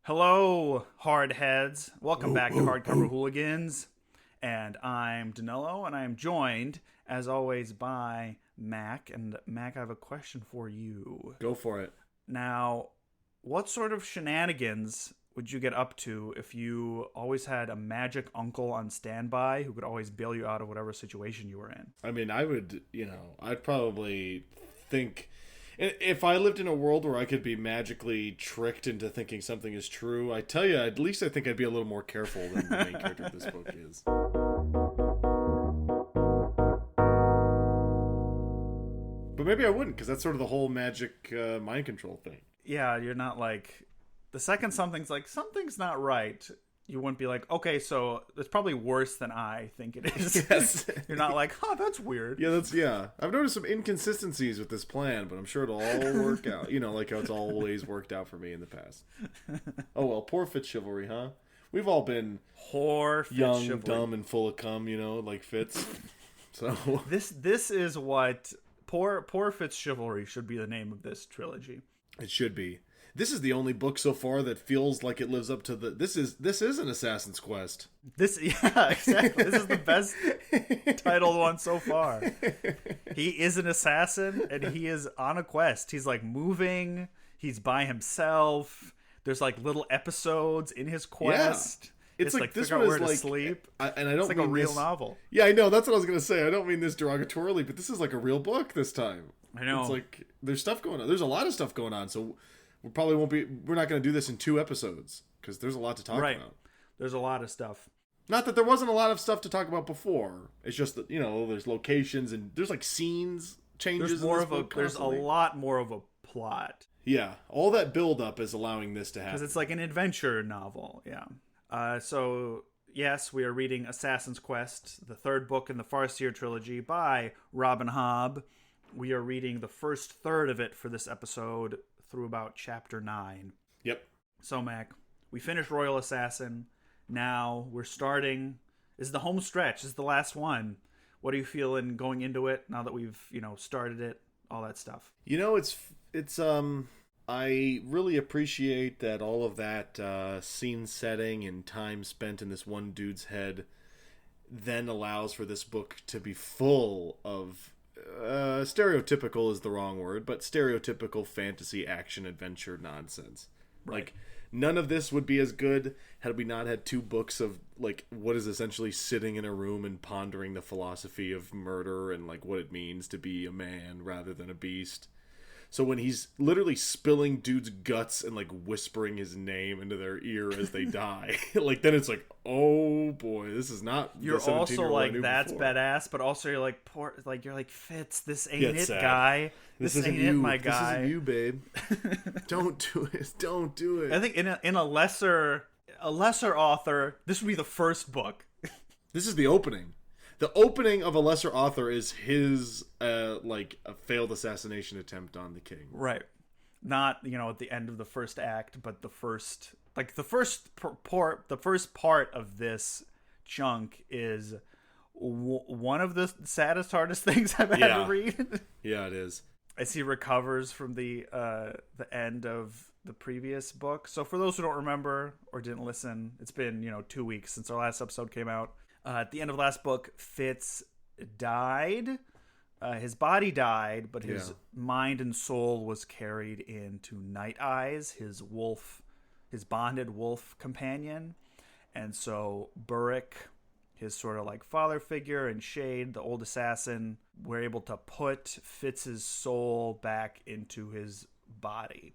Hello, hardheads. Welcome back to Hardcover Hooligans. And I'm Danilo, and I am joined, as always, by Mac. And Mac, I have a question for you. Go for it. Now, what sort of shenanigans would you get up to if you always had a magic uncle on standby who could always bail you out of whatever situation you were in? I mean, I'd probably think... If I lived in a world where I could be magically tricked into thinking something is true, I tell you, at least I think I'd be a little more careful than the main character of this book is. But maybe I wouldn't, because that's sort of the whole magic mind control thing. Yeah, you're not like... The second something's not right, you wouldn't be like, okay, so it's probably worse than I think it is. Yes. You're not like, that's weird. Yeah. I've noticed some inconsistencies with this plan, but I'm sure it'll all work out. You know, like how it's always worked out for me in the past. Oh, well, poor Fitz chivalry, huh? We've all been young, chivalry. Dumb, and full of cum, like Fitz. So This is what... Poor Fitz chivalry should be the name of this trilogy. It should be. This is the only book so far that feels like it lives up to the... This is an Assassin's Quest. Yeah, exactly. This is the best titled one so far. He is an assassin, and he is on a quest. He's, moving. He's by himself. There's, little episodes in his quest. Yeah. It's like this figure one out where is to sleep. And I don't it's mean a real this, novel. Yeah, I know. That's what I was going to say. I don't mean this derogatorily, but this is like a real book this time. I know. It's like there's stuff going on. There's a lot of stuff going on, so... We're not going to do this in 2 episodes because there's a lot to talk about. There's a lot of stuff. Not that there wasn't a lot of stuff to talk about before. It's just that, there's locations and there's scenes changes. There's a lot more of a plot. Yeah. All that build up is allowing this to happen. Because it's like an adventure novel. Yeah. So yes, we are reading Assassin's Quest, the 3rd book in the Farseer trilogy by Robin Hobb. We are reading the first third of it for this episode through about chapter 9. Yep. So, Mac, we finished Royal Assassin. Now we're starting... This is the home stretch. This is the last one. What are you feeling going into it now that we've, started it? All that stuff. It's I really appreciate that all of that scene setting and time spent in this one dude's head then allows for this book to be full of... stereotypical is the wrong word, but stereotypical fantasy action adventure nonsense. Right. None of this would be as good had we not had 2 books of what is essentially sitting in a room and pondering the philosophy of murder and what it means to be a man rather than a beast. So when he's literally spilling dudes' guts and whispering his name into their ear as they die, then it's oh boy, this is not. You're the also that's before. Badass, but also you're poor. You're Fitz, this ain't it, sad. Guy. This isn't ain't you. it, my guy. This isn't you, babe. Don't do it. Don't do it. I think in a lesser author, this would be the first book. This is the opening. The opening of a lesser author is his a failed assassination attempt on the king. Right. Not, at the end of the first act, but the first part of this chunk is one of the saddest, hardest things I've had to read. Yeah, it is. As he recovers from the end of the previous book. So for those who don't remember or didn't listen, it's been, 2 weeks since our last episode came out. At the end of the last book, Fitz died. His body died, but his mind and soul was carried into Night Eyes, his bonded wolf companion. And so Burrick, his sort of father figure, and Shade, the old assassin, were able to put Fitz's soul back into his body.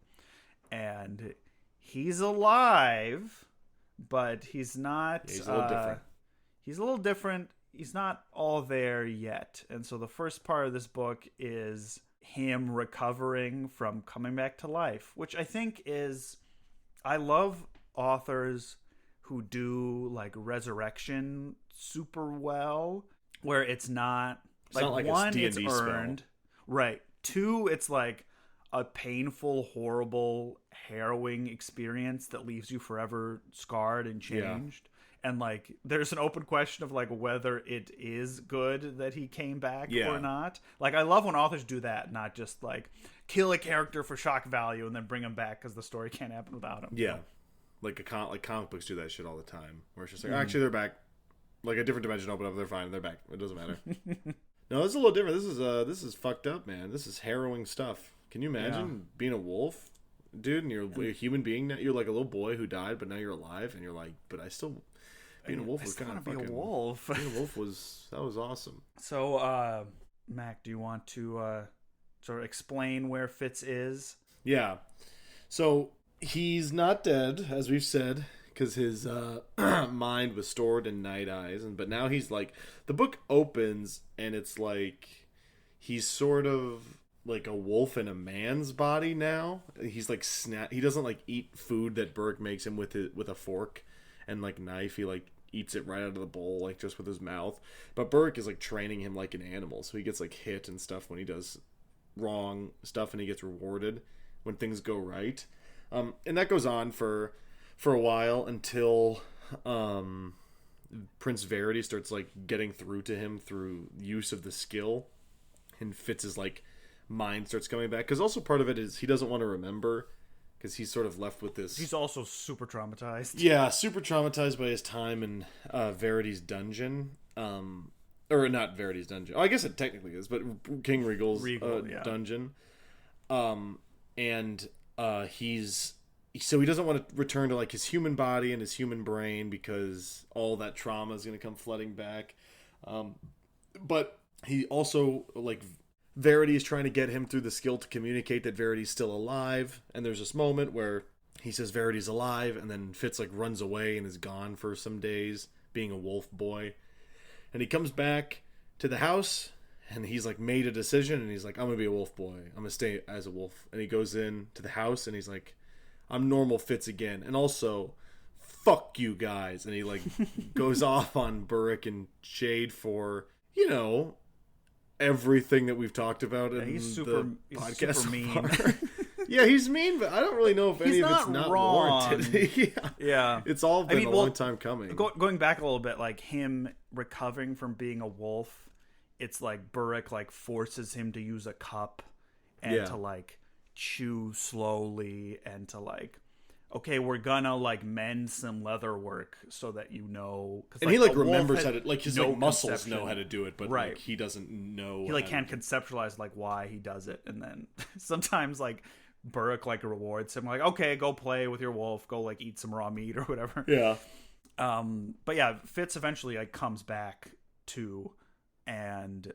And he's alive, but he's not... Yeah, he's a little different. He's a little different. He's not all there yet. And so the first part of this book is him recovering from coming back to life, which I think is... I love authors who do resurrection super well, where it's not... It's not like one, a D&D it's earned. spell. Right. 2, it's a painful, horrible, harrowing experience that leaves you forever scarred and changed. And there's an open question of whether it is good that he came back or not. I love when authors do that, not just kill a character for shock value and then bring him back because the story can't happen without him. Yeah. like comic books do that shit all the time, where it's just like, actually they're back, like a different dimension opened up, they're fine, they're back, it doesn't matter. No, this is a little different. This is fucked up, man. This is harrowing stuff. Can you imagine being a wolf, dude, and you're a human being now? You're like a little boy who died, but now you're alive, and you're like, but I still being a wolf was kind of fucking. Be a wolf. Being a wolf was awesome. So, Mac, do you want to sort of explain where Fitz is? Yeah. So he's not dead, as we've said, because his mind was stored in Night Eyes, but now he's like, the book opens and it's like he's sort of like a wolf in a man's body now. He's like he doesn't like eat food that Burke makes him with a fork and like knife. He like eats it right out of the bowl, like just with his mouth. But Burke is like training him like an animal, so he gets like hit and stuff when he does wrong stuff, and he gets rewarded when things go right. And that goes on for a while until Prince Verity starts like getting through to him through use of the skill, and Fitz's like mind starts coming back, because also part of it is he doesn't want to remember, because he's sort of left with this. He's also super traumatized. Yeah, super traumatized by his time in Verity's dungeon. Or not Verity's dungeon. Oh, I guess it technically is, but King Regal's dungeon. And so he doesn't want to return to like his human body and his human brain, because all that trauma is going to come flooding back. But he also, like, Verity is trying to get him through the skill to communicate that Verity's still alive. And there's this moment where he says Verity's alive, and then Fitz like runs away and is gone for some days, being a wolf boy. And he comes back to the house, and he's like made a decision, and he's like, I'm gonna be a wolf boy. I'm gonna stay as a wolf. And he goes in to the house, and he's like, I'm normal Fitz again. And also, fuck you guys. And he like goes off on Burke and Jade for, you know, everything that we've talked about in the podcast. Super mean. Yeah, he's mean, but I don't really know if any of it's not warranted. Yeah. It's all been a long time coming. Going back a little bit, like him recovering from being a wolf, it's like Burke like forces him to use a cup and to like chew slowly, and to like, okay, we're gonna like mend some leather work so that you know. And he like remembers how to, like his like muscles know how to do it, but like he doesn't know. He like can't conceptualize like why he does it, and then sometimes like Burke like rewards him, like, okay, go play with your wolf, go like eat some raw meat or whatever. Yeah. But yeah, Fitz eventually like comes back to, and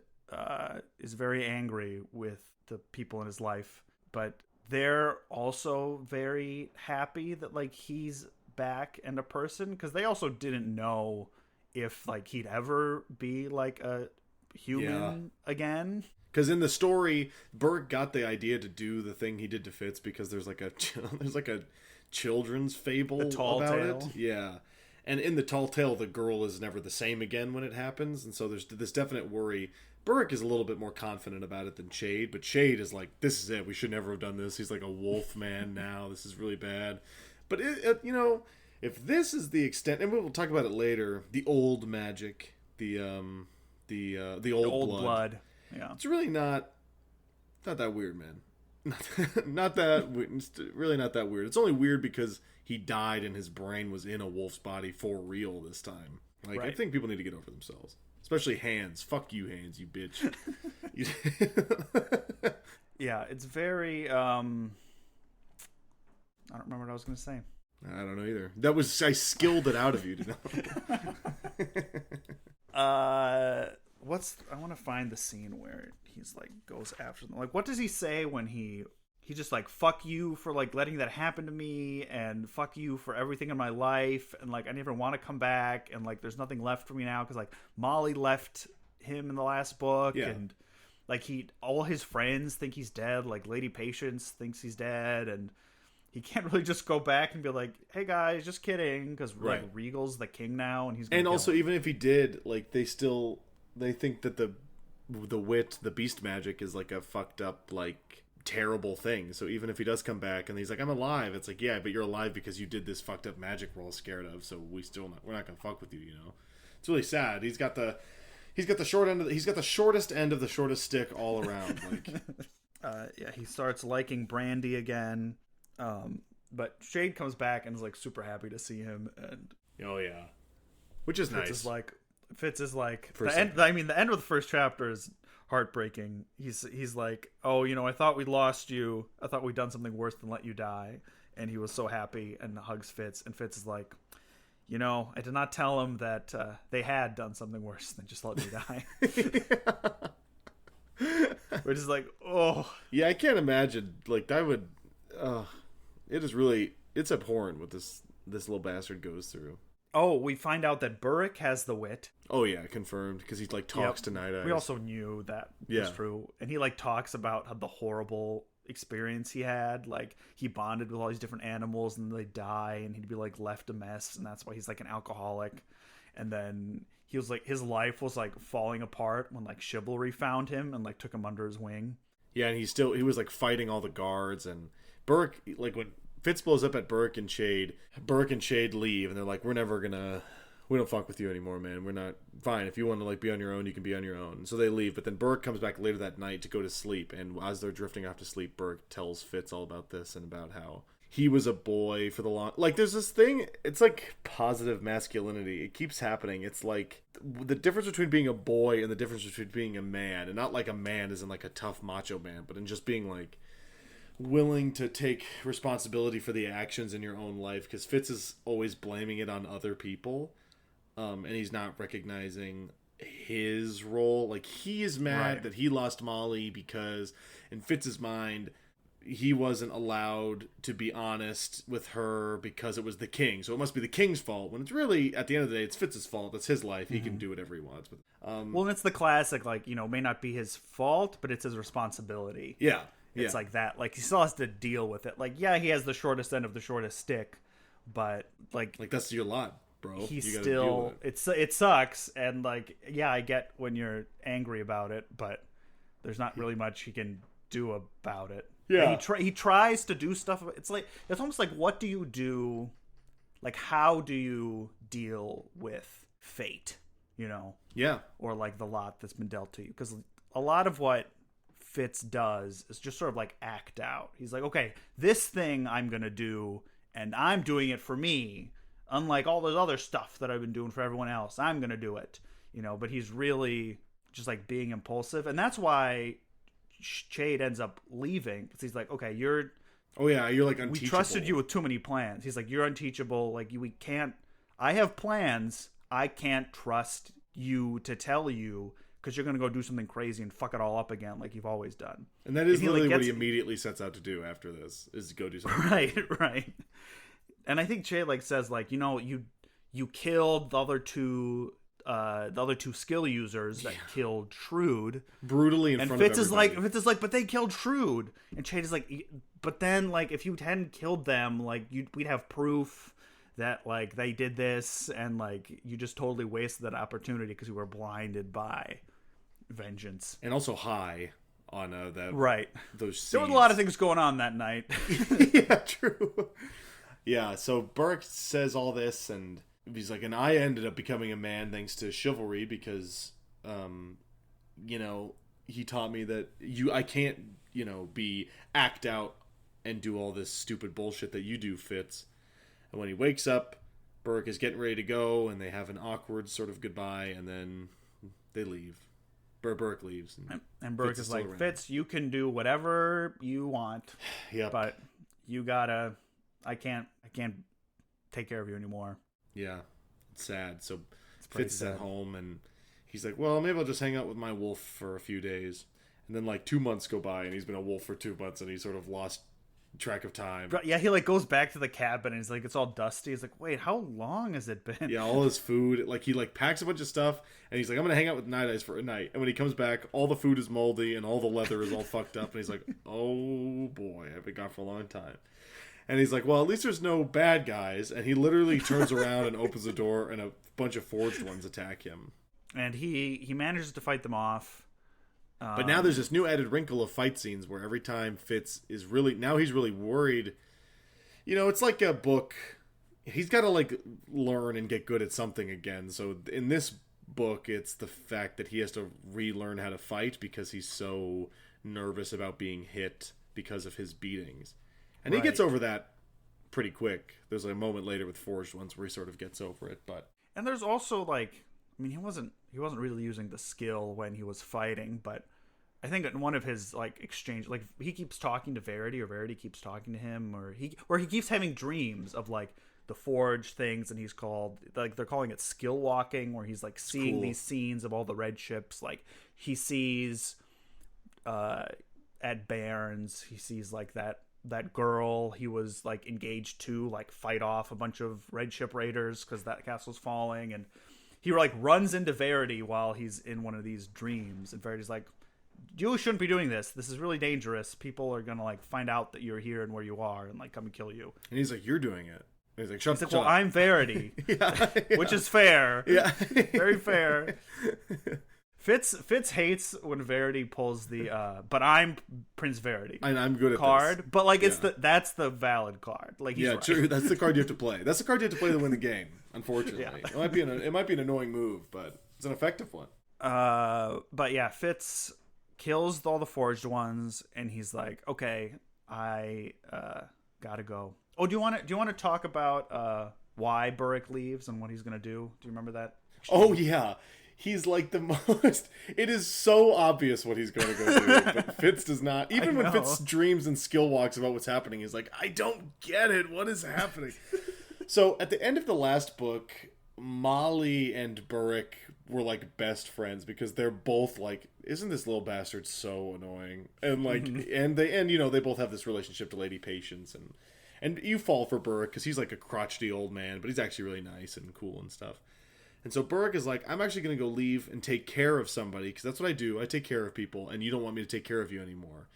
is very angry with the people in his life, but they're also very happy that like he's back and a person, because they also didn't know if like he'd ever be like a human again. Because in the story, Burke got the idea to do the thing he did to Fitz because there's like a children's fable about it. Yeah. And in the tall tale, the girl is never the same again when it happens. And so there's this definite worry. Burke is a little bit more confident about it than Shade. But Shade is like, this is it. We should never have done this. He's like a wolf man now. This is really bad. But, you know, if this is the extent, and we'll talk about it later, the old magic, the old blood. Yeah. It's really not that weird, man. Not that it's really not that weird. It's only weird because he died and his brain was in a wolf's body for real this time. Like, I think people need to get over themselves, especially Hands. Fuck you, Hands, you bitch. Yeah, it's very. I don't remember what I was going to say. I don't know either. I skilled it out of you, didn't I? I want to find the scene where he's like goes after them. Like, what does he say when he just like, fuck you for like letting that happen to me, and fuck you for everything in my life, and like I never want to come back, and like there's nothing left for me now because like Molly left him in the last book, and like all his friends think he's dead. Like Lady Patience thinks he's dead, and he can't really just go back and be like, hey guys, just kidding, because like Regal's the king now, and he's gonna also even if he did, like they think that the beast magic is like a fucked up, like terrible thing. So even if he does come back and he's like, I'm alive, it's like, yeah, but you're alive because you did this fucked up magic we're all scared of. So we're not gonna fuck with you. You know, it's really sad. He's got the shortest end of the shortest stick all around. Like, he starts liking brandy again. But Shade comes back and is like super happy to see him, and Oh yeah, which is nice. Fitz is like For a the end. second. I mean, the end of the first chapter is heartbreaking. He's like, oh, I thought we lost you. I thought we'd done something worse than let you die. And he was so happy and hugs Fitz. And Fitz is like, I did not tell him that they had done something worse than just let me die. Which is like, oh. Yeah, I can't imagine. Like, that would... it is really... It's abhorrent what this little bastard goes through. Oh, we find out that Burrick has the wit. Oh, yeah, confirmed. Because he, like, talks to Night Eyes. We also knew that was true. And he, like, talks about how the horrible experience he had. Like, he bonded with all these different animals and they die and he'd be, like, left a mess. And that's why he's, like, an alcoholic. And then he was, like, his life was, like, falling apart when, like, Chivalry found him and, like, took him under his wing. Yeah, and he was, like, fighting all the guards. And Burrick, like, when Fitz blows up at Burrick and Shade leave, and they're like, we don't fuck with you anymore, man. We're not, fine, if you want to, like, be on your own, you can be on your own. So they leave, but then Burrick comes back later that night to go to sleep, and as they're drifting off to sleep, Burrick tells Fitz all about this, and about how he was a boy for the long, like, there's this thing, it's like positive masculinity, it keeps happening. It's like, the difference between being a boy and the difference between being a man, and not like a man isn't like a tough macho man, but in just being, like, willing to take responsibility for the actions in your own life, because Fitz is always blaming it on other people, and he's not recognizing his role. Like, he is mad that he lost Molly because in Fitz's mind he wasn't allowed to be honest with her because it was the king, so it must be the king's fault, when it's really, at the end of the day, it's Fitz's fault. It's his life. He can do whatever he wants with well, and it's the classic, like, may not be his fault, but it's his responsibility. It's like that. Like, he still has to deal with it. Like, yeah, he has the shortest end of the shortest stick, but like that's your lot, bro. He's still it sucks, and like, yeah, I get when you're angry about it, but there's not really much he can do about it. Yeah, he tries to do stuff. It's almost like, what do you do? Like, how do you deal with fate? Yeah, or like the lot that's been dealt to you, because a lot of what Fitz does is just sort of like act out. He's like, okay, this thing I'm gonna do, and I'm doing it for me, unlike all this other stuff that I've been doing for everyone else. I'm gonna do it, but he's really just like being impulsive, and that's why Shade ends up leaving, because he's like, okay, you're like unteachable. We trusted you with too many plans. He's like, you're unteachable. Like, we can't. I have plans. I can't trust you to tell you, because you're going to go do something crazy and fuck it all up again like you've always done. And that is literally what he immediately sets out to do after this, is to go do something. Right. And I think Che says, like, you killed the other two skill users that killed Shrewd brutally in front of everybody. Fitz is like, but they killed Shrewd. And Che is like, but then, like, if you hadn't killed them, like, we'd have proof that, like, they did this, and, like, you just totally wasted that opportunity because you were blinded by vengeance. And also high on that. Right. Those scenes. There was a lot of things going on that night. Yeah, true. Yeah, so Burke says all this, and he's like, and I ended up becoming a man thanks to Chivalry, because, he taught me that I can't, act out and do all this stupid bullshit that you do, Fitz. And when he wakes up, Burke is getting ready to go, and they have an awkward sort of goodbye, and then they leave. Burke leaves. And Burke is like, around. Fitz, you can do whatever you want. Yep. But you gotta... I can't take care of you anymore. Yeah. It's sad. So Fitz is at home, and he's like, well, maybe I'll just hang out with my wolf for a few days. And then, like, 2 months go by, and he's been a wolf for 2 months, and he's sort of lost track of time. Yeah, he, like, goes back to the cabin, and he's like, it's all dusty. He's like, wait, how long has it been? Yeah, all his food. Like, he, like, packs a bunch of stuff, and he's like, I'm gonna hang out with Night Eyes for a night. And when he comes back, all the food is moldy, and all the leather is all fucked up, and he's like, oh boy, I've been gone for a long time. And he's like, well, at least there's no bad guys. And he literally turns around and opens the door, and a bunch of forged ones attack him. And he manages to fight them off. But now there's this new added wrinkle of fight scenes where every time Fitz is now he's really worried. It's like a book. He's got to, like, learn and get good at something again. So in this book, it's the fact that he has to relearn how to fight because he's so nervous about being hit because of his beatings. And he gets over that pretty quick. There's a moment later with Forged Ones where he sort of gets over it, but And there's also like, I mean, he wasn't really using the skill when he was fighting, but I think in one of his like exchange, like he keeps talking to Verity, or Verity keeps talking to him, or he keeps having dreams of like the Forge things, and he's called, like, they're calling it skill walking, where he's like seeing these scenes of all the red ships. Like he sees at Bairns, he sees like that girl he was like engaged to like fight off a bunch of red ship raiders because that castle's falling, and he like runs into Verity while he's in one of these dreams, and Verity's like, you shouldn't be doing this. This is really dangerous. People are gonna like find out that you're here and where you are and like come and kill you. And he's like, you're doing it. And he's like, shut up. Well, I'm Verity. Yeah. Which is fair. Yeah. Very fair. Fitz hates when Verity pulls the but I'm Prince Verity. And I'm good at card. this. But like that's the valid card. Like he's right. True. That's the card you have to play. That's the card you have to play to win the game. Unfortunately, it might be an annoying move, but it's an effective one. But yeah, Fitz kills all the Forged Ones, and he's like, okay, I gotta go. Oh, do you want to talk about why Burrick leaves and what he's gonna do? Do you remember that exchange? Oh yeah, he's like the most. It is so obvious what he's going to go do, but Fitz does not. Even when Fitz dreams and skill walks about what's happening, he's like, I don't get it. What is happening? So at the end of the last book, Molly and Burrick were like best friends because they're both like, isn't this little bastard so annoying? And like, and they both have this relationship to Lady Patience, and you fall for Burrick because he's like a crotchety old man, but he's actually really nice and cool and stuff. And so Burrick is like, I'm actually going to go leave and take care of somebody, because that's what I do. I take care of people, and you don't want me to take care of you anymore.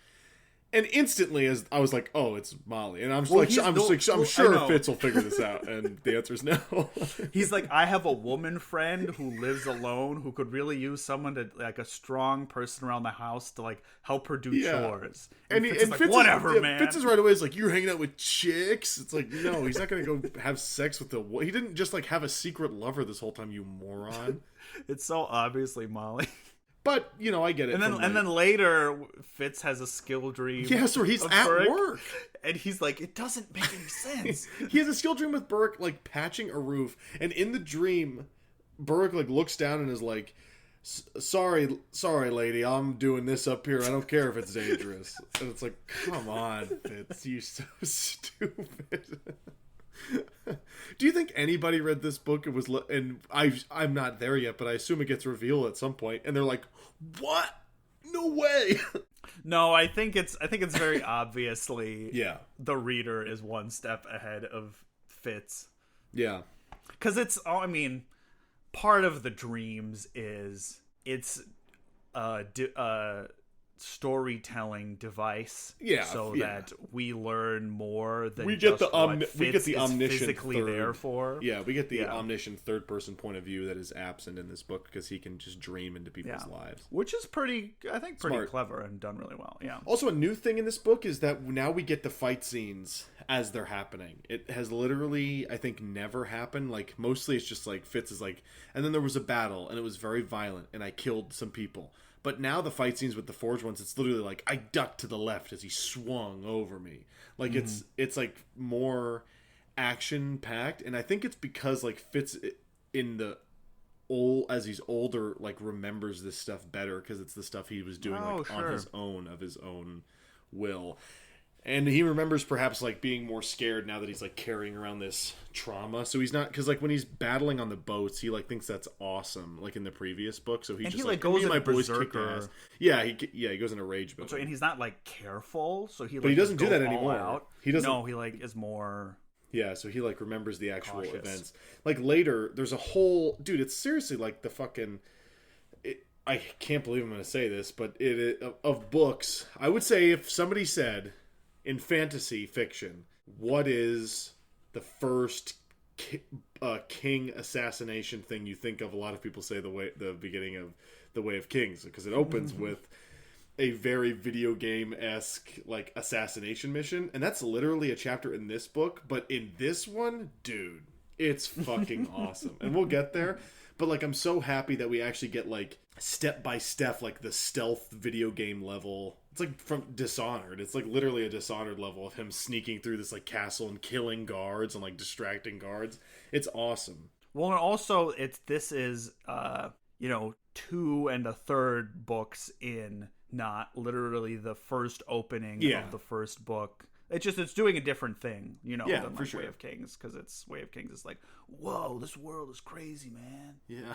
And instantly, as I was like, oh, it's Molly. And I'm sure Fitz will figure this out. And the answer is no. He's like, I have a woman friend who lives alone who could really use someone to, like, a strong person around the house to, like, help her do chores. And Fitz is like, whatever, man. Fitz is right away. It's like, you're hanging out with chicks? It's like, no, he's not going to go have sex with he didn't just, like, have a secret lover this whole time, you moron. It's so obviously Molly. But, I get it. And then later, Fitz has a skill dream. Yeah, so he's at work. And he's like, it doesn't make any sense. He has a skill dream with Burrick, like, patching a roof. And in the dream, Burrick, like, looks down and is like, sorry, lady, I'm doing this up here. I don't care if it's dangerous. And it's like, come on, Fitz, you're so stupid. Do you think anybody read this book and was and I'm not there yet, but I assume it gets revealed at some point, and they're like, what? No way. No, I think it's very obviously the reader is one step ahead of Fitz. Yeah. Cuz part of the dreams is it's storytelling device, that we learn more than we get the omniscient physically there for. Yeah, we get the omniscient third person point of view that is absent in this book because he can just dream into people's lives, which is pretty clever and done really well. Yeah. Also, a new thing in this book is that now we get the fight scenes as they're happening. It has literally, I think, never happened. Like, mostly it's just like Fitz is like, and then there was a battle and it was very violent and I killed some people. But now the fight scenes with the Forged Ones, it's literally like, I ducked to the left as he swung over me. Like, it's like more action-packed. And I think it's because, like, Fitz as he's older, like, remembers this stuff better because it's the stuff he was doing on his own, of his own will. And he remembers perhaps, like, being more scared now that he's, like, carrying around this trauma. So he's not... Because, like, when he's battling on the boats, he, like, thinks that's awesome, like, in the previous book. So he goes into berserker. Yeah, he goes into rage mode. So, and he's not, like, careful. So he, like, but he doesn't do that anymore. Out. He doesn't... No, he, like, is more... Yeah, so he, like, remembers the actual events. Like, later, there's a whole... Dude, it's seriously, like, the fucking... I can't believe I'm going to say this, but of books, I would say if somebody said... In fantasy fiction, what is the first king assassination thing you think of? A lot of people say the beginning of The Way of Kings, because it opens with a very video game-esque, like, assassination mission, and that's literally a chapter in this book. But in this one, dude, it's fucking awesome, and we'll get there. But, like, I'm so happy that we actually get, like, step by step, like, the stealth video game level It's like from Dishonored. It's like literally a Dishonored level of him sneaking through this like castle and killing guards and like distracting guards. It's awesome. Well, and also this is 2 1/3 books in, not literally the first opening of the first book. It's doing a different thing, than like for sure. Way of Kings, because it's Way of Kings is like, whoa, this world is crazy, man. Yeah.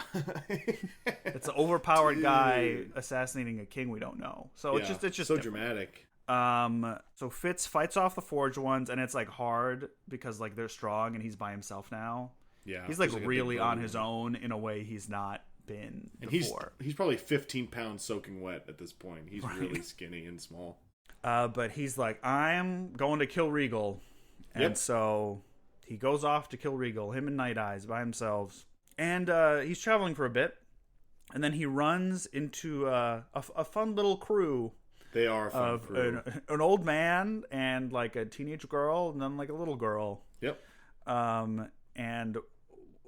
It's an overpowered guy assassinating a king we don't know. So it's just so different. dramatic. So Fitz fights off the Forged Ones, and it's like hard because like they're strong and he's by himself now. Yeah. He's like really on his own in a way he's not been before. He's probably 15 pounds soaking wet at this point. He's really skinny and small. But he's like, I'm going to kill Regal. And so he goes off to kill Regal, him and Night Eyes by themselves. And he's traveling for a bit. And then he runs into a fun little crew. They are a fun crew. An old man and like a teenage girl and then like a little girl. Yep. And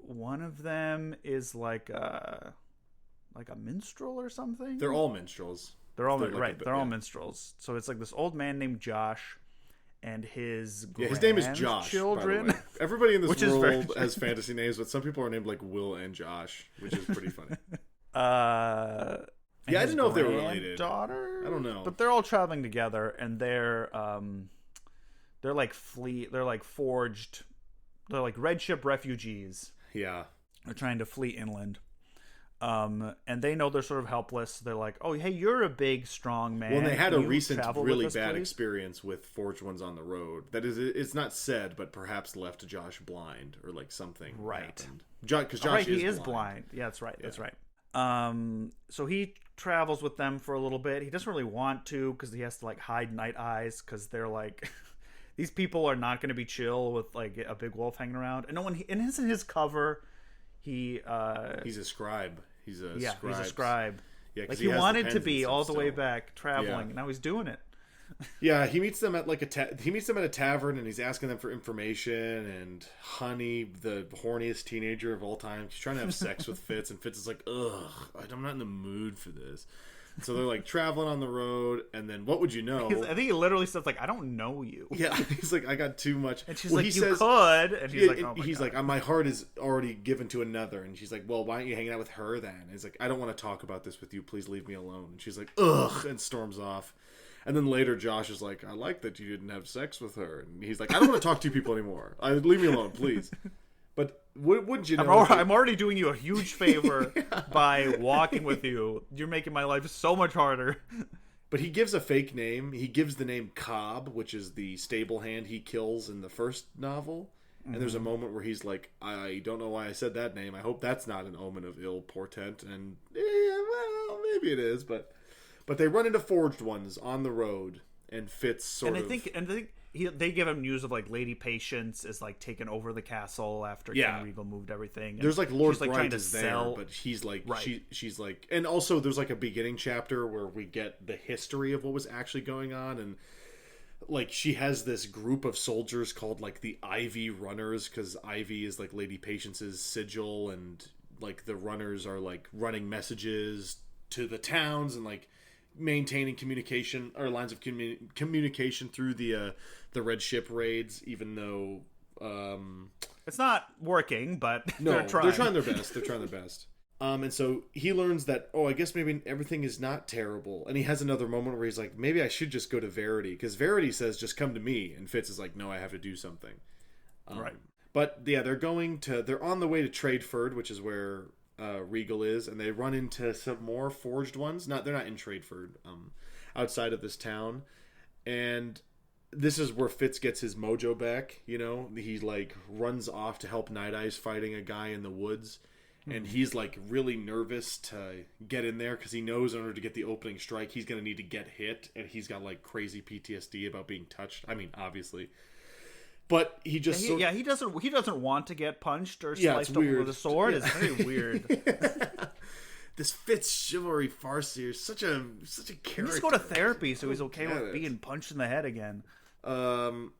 one of them is like a minstrel or something. They're all minstrels. They're all all minstrels. So it's like this old man named Josh and his his name is Josh. Children. By the way. Everybody in this world has fantasy names, but some people are named like Will and Josh, which is pretty funny. I didn't know if they were related. Daughter, I don't know, but they're all traveling together, and they're like they're like forged, they're like red ship refugees. Yeah, they're trying to flee inland. And they know they're sort of helpless. They're like, "Oh, hey, you're a big, strong man." Well, they had a recent really bad please? experience with Forged Ones on the road. That is, it's not said, but perhaps left Josh blind or like something. Right. Because Josh is blind. Yeah, that's right. Yeah. That's right. So he travels with them for a little bit. He doesn't really want to because he has to like hide Night Eyes because they're like, these people are not going to be chill with like a big wolf hanging around. And no one, and in his cover, he's a scribe. He's a scribe. Yeah, like he wanted to be all the way back traveling, and now he's doing it. Yeah, he meets them at like a tavern, and he's asking them for information. And Honey, the horniest teenager of all time, she's trying to have sex with Fitz, and Fitz is like, "Ugh, I'm not in the mood for this." So they're like traveling on the road, and then what would you know? I think he literally says like, "I don't know you." Yeah, he's like, "I got too much." And she's like, "You could," and he's like, "Oh my God." Like, "My heart is already given to another," and she's like, "Well, why aren't you hanging out with her then?" And he's like, "I don't want to talk about this with you. Please leave me alone." And she's like, "Ugh," and storms off. And then later, Josh is like, "I like that you didn't have sex with her," and he's like, "I don't want to talk to you people anymore. Leave me alone, please." But wouldn't you know? I'm already doing you a huge favor by walking with you. You're making my life so much harder. But he gives a fake name. He gives the name Cobb, which is the stable hand he kills in the first novel. Mm-hmm. And there's a moment where he's like, "I don't know why I said that name. I hope that's not an omen of ill portent." And well, maybe it is. But they run into Forged Ones on the road, and Fitz sort of. I think they give him news of like Lady Patience is like taking over the castle after King Regal moved everything. And there's like Lord Bright like is there, but he's like she's like, and also there's like a beginning chapter where we get the history of what was actually going on, and like she has this group of soldiers called like the Ivy Runners because Ivy is like Lady Patience's sigil, and like the runners are like running messages to the towns and like maintaining communication or lines of communication through the red ship raids, even though it's not working, but they're trying their best. And so he learns that, I guess maybe everything is not terrible, and he has another moment where he's like, maybe I should just go to Verity, because Verity says just come to me, and Fitz is like, no, I have to do something. Right. But yeah, they're on the way to Tradeford, which is where Regal is, and they run into some more Forged Ones. They're not in Tradeford, outside of this town, and this is where Fitz gets his mojo back. He like runs off to help Night Eyes fighting a guy in the woods, and he's like really nervous to get in there because he knows in order to get the opening strike, he's gonna need to get hit, and he's got like crazy PTSD about being touched. I mean, obviously. But he just he doesn't want to get punched or sliced open with a sword. It's very weird. This Fitz chivalry Farseer is such a character. He needs to go to therapy so he's okay with being punched in the head again. And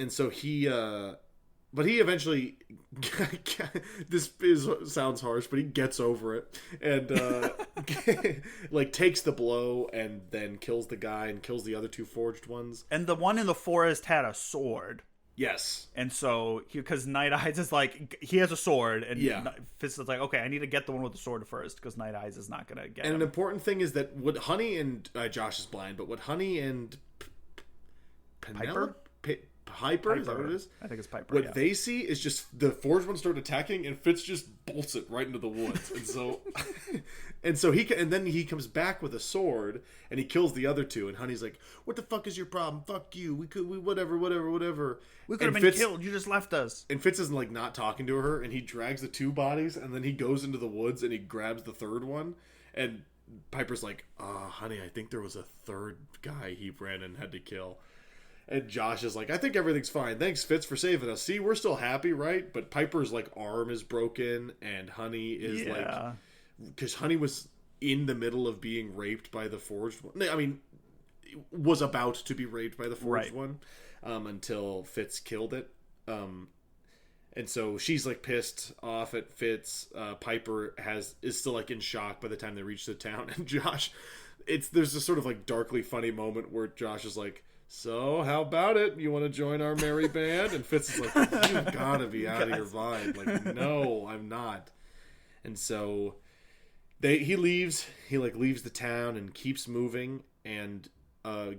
so he But he eventually, sounds harsh, but he gets over it and like takes the blow and then kills the guy and kills the other two forged ones. And the one in the forest had a sword. Yes. And so, because Night Eyes is like, he has a sword, and Fitz is like, okay, I need to get the one with the sword first, because Night Eyes is not going to get him. An important thing is that what Honey and, Josh is blind, but what Honey and Piper, is that what it is? I think it's Piper. What they see is just the forged ones start attacking, and Fitz just bolts it right into the woods. And so, then he comes back with a sword, and he kills the other two. And Honey's like, "What the fuck is your problem? Fuck you. We whatever. We could have been killed. You just left us." And Fitz is like not talking to her, and he drags the two bodies, and then he goes into the woods and he grabs the third one, and Piper's like, "Honey, I think there was a third guy he ran and had to kill." And Josh is like, I think everything's fine. Thanks, Fitz, for saving us. See, we're still happy, right? But Piper's, like, arm is broken, and Honey is, like... Because Honey was in the middle of being raped by the Forged one. I mean, was about to be raped by the Forged one until Fitz killed it. And so she's, like, pissed off at Fitz. Piper is still, like, in shock by the time they reach the town. And Josh... There's this sort of, like, darkly funny moment where Josh is like... So, how about it? You want to join our merry band? And Fitz is like, you've got to be out of your mind. Like, no, I'm not. And so, he leaves. He, like, leaves the town and keeps moving and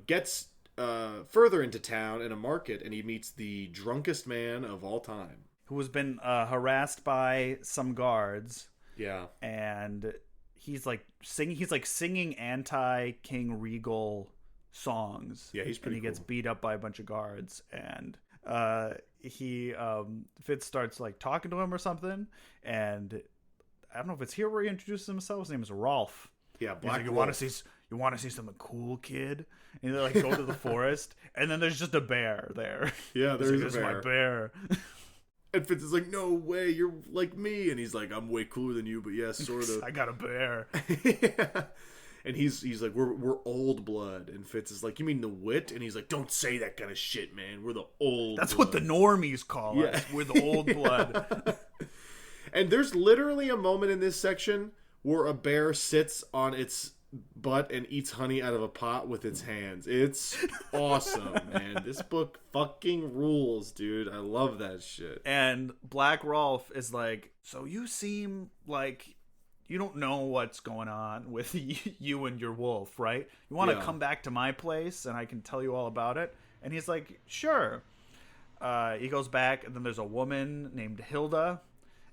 gets further into town in a market, and he meets the drunkest man of all time. Who has been harassed by some guards. Yeah. And he's, like, singing anti-King Regal songs. Yeah, he's pretty cool. Gets beat up by a bunch of guards, and Fitz starts like talking to him or something, and I don't know if it's here where he introduces himself. His name is Rolf. Yeah, Black. Like, you want to see something cool, kid? And they like go to the forest, and then there's just a bear there. Yeah, there's like, a bear. My bear. And Fitz is like, no way, you're like me. And he's like, I'm way cooler than you, but yeah, sort of. I got a bear. Yeah. And he's like, we're old blood. And Fitz is like, you mean the wit? And he's like, don't say that kind of shit, man. We're the old That's blood. what the normies call us. We're the old blood. And there's literally a moment in this section where a bear sits on its butt and eats honey out of a pot with its hands. It's awesome, man. This book fucking rules, dude. I love that shit. And Black Rolf is like, so you seem like... You don't know what's going on with you and your wolf, right? You want to come back to my place and I can tell you all about it? And he's like, sure. He goes back, and then there's a woman named Hilda,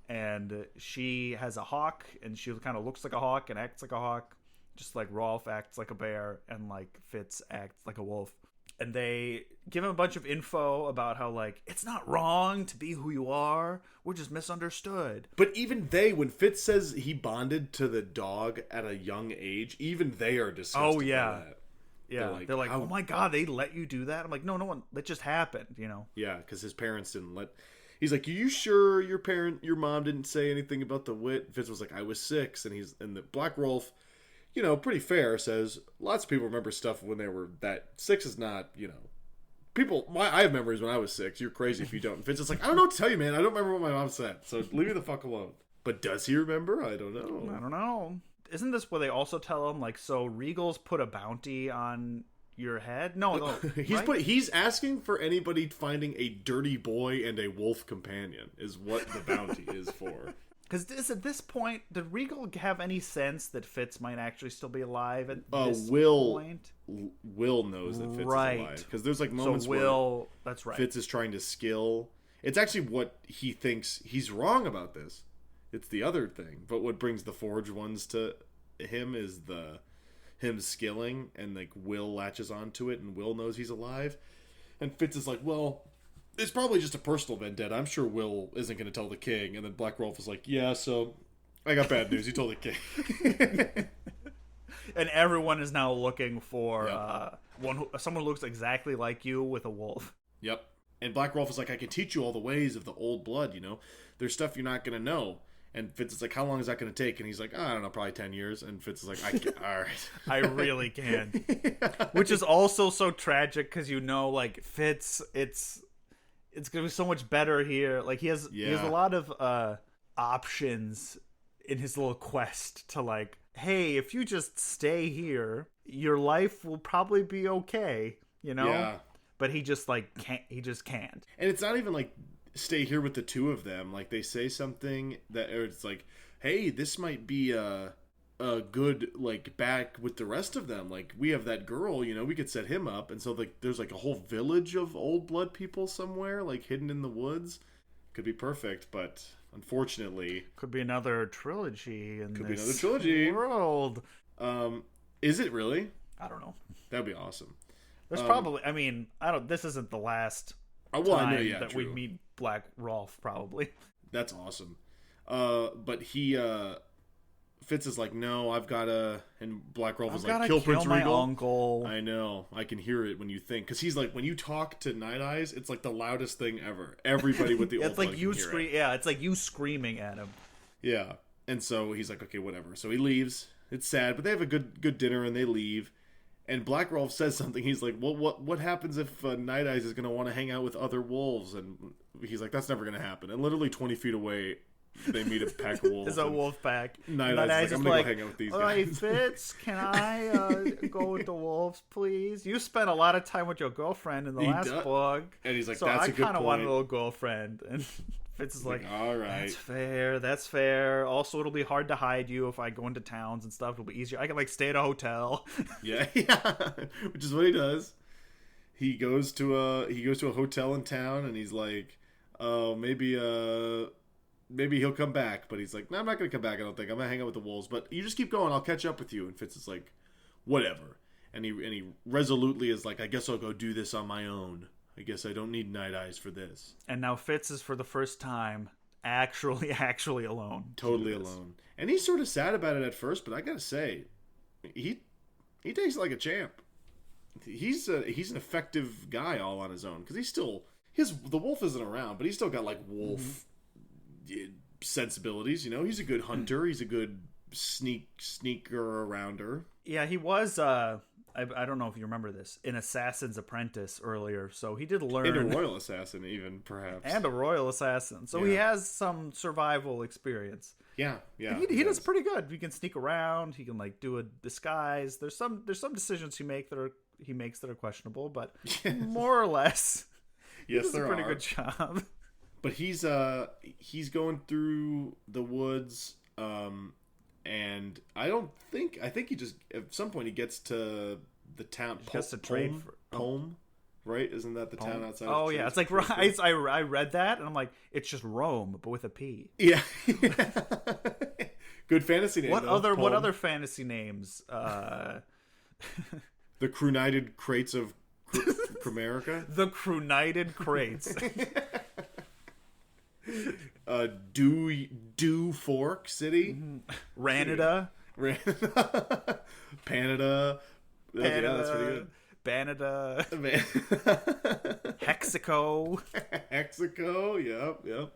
and she has a hawk, and she kind of looks like a hawk and acts like a hawk, just like Rolf acts like a bear and like Fitz acts like a wolf. And they give him a bunch of info about how, like, it's not wrong to be who you are. We're just misunderstood. But even when Fitz says he bonded to the dog at a young age, even they are disgusted by that. Yeah. They're like, oh my God, they let you do that? I'm like, no, that just happened, you know? Yeah, because his parents didn't let... He's like, are you sure your mom didn't say anything about the wit? Fitz was like, I was 6. And the Black Rolf... You know, pretty fair, says lots of people remember stuff when they were that. 6 is not, you know. I have memories when I was 6. You're crazy if you don't. And Fitz is like, I don't know what to tell you, man. I don't remember what my mom said. So leave me the fuck alone. But does he remember? I don't know. Isn't this where they also tell him, like, so Regal's put a bounty on your head? No. He's asking for anybody finding a dirty boy and a wolf companion is what the bounty is for. Because at this point, did Regal have any sense that Fitz might actually still be alive at this point? Will knows that Fitz is alive. Because there's like moments where that's right. Fitz is trying to skill. It's actually what he thinks he's wrong about this. It's the other thing. But what brings the Forged ones to him is him skilling, and like Will latches onto it, and Will knows he's alive. And Fitz is like, well... It's probably just a personal vendetta. I'm sure Will isn't going to tell the king. And then Black Rolf is like, yeah, so I got bad news. He told the king. And everyone is now looking for someone who looks exactly like you with a wolf. Yep. And Black Rolf is like, I can teach you all the ways of the old blood, you know. There's stuff you're not going to know. And Fitz is like, how long is that going to take? And he's like, I don't know, probably 10 years. And Fitz is like, all right. I really can. Which is also so tragic because, you know, like, Fitz, it's gonna be so much better here. Like he has a lot of options in his little quest to like, hey, if you just stay here, your life will probably be okay, you know? Yeah. But he just like can't. He just can't. And it's not even like stay here with the two of them. Like they say something that, or it's like, hey, this might be a good like back with the rest of them. Like we have that girl, you know, we could set him up. And so like there's like a whole village of old blood people somewhere, like hidden in the woods. Could be perfect, but unfortunately, could be another trilogy in could be this another trilogy world. Is it really? I don't know. That'd be awesome. There's probably. I mean, I don't. This isn't the last I know, yeah, that true. we meet Black Rolf. Probably. That's awesome. But he Fitz is like, no, I've got to, and Black Rolf is like, kill Prince my Regal. uncle. I know, I can hear it when you think, because he's like, when you talk to Night Eyes, it's like the loudest thing ever. Everybody with the old it's like blood you can hear scream. it. Yeah, it's like you screaming at him. Yeah, and so he's like, okay, whatever. So he leaves. It's sad, but they have a good dinner and they leave. And Black Rolf says something. He's like, well, what happens if Night Eyes is going to want to hang out with other wolves? And he's like, that's never going to happen. And literally 20 feet away, they meet a pack of wolves. It's a wolf pack. Night Eyes is like, I'm going to go hang out with these guys. Hey, Fitz, can I go with the wolves, please? You spent a lot of time with your girlfriend in the last book. And he's like, so that's I a good point. kind of want a little girlfriend. And Fitz is like, all right. That's fair. Also, it'll be hard to hide you if I go into towns and stuff. It'll be easier. I can, like, stay at a hotel. Yeah. Which is what he does. He goes to a hotel in town, and he's like, oh, maybe he'll come back. But he's like, no, I'm not going to come back, I don't think. I'm going to hang out with the wolves. But you just keep going. I'll catch up with you. And Fitz is like, whatever. And he resolutely is like, I guess I'll go do this on my own. I guess I don't need Night Eyes for this. And now Fitz is for the first time actually alone. Totally alone. And he's sort of sad about it at first, but I gotta say, he takes it like a champ. He's an effective guy all on his own, because the wolf isn't around, but he's still got like wolf sensibilities. You know, he's a good hunter. He's a good sneaker arounder. Yeah, he was. I don't know if you remember this, an assassin's apprentice earlier, so he did learn. And a royal assassin, even, perhaps. And a royal assassin, so he has some survival experience. Yeah. And he does pretty good. He can sneak around. He can like do a disguise. There's some decisions he makes that are questionable, but more or less, yes, he does a pretty good job. But he's going through the woods. And I think he just, at some point he gets to the town. He gets to trade for Pome, right? Isn't that the town outside? Oh yeah, it's like I read that and I'm like, it's just Rome, but with a P. Yeah. Good fantasy name. What other fantasy names? The Crunited Crates of Cromerica. The Crunited Crates. Dew Fork City, Ranida, Panada. Yeah, that's pretty good. Banada, Hexico, yep.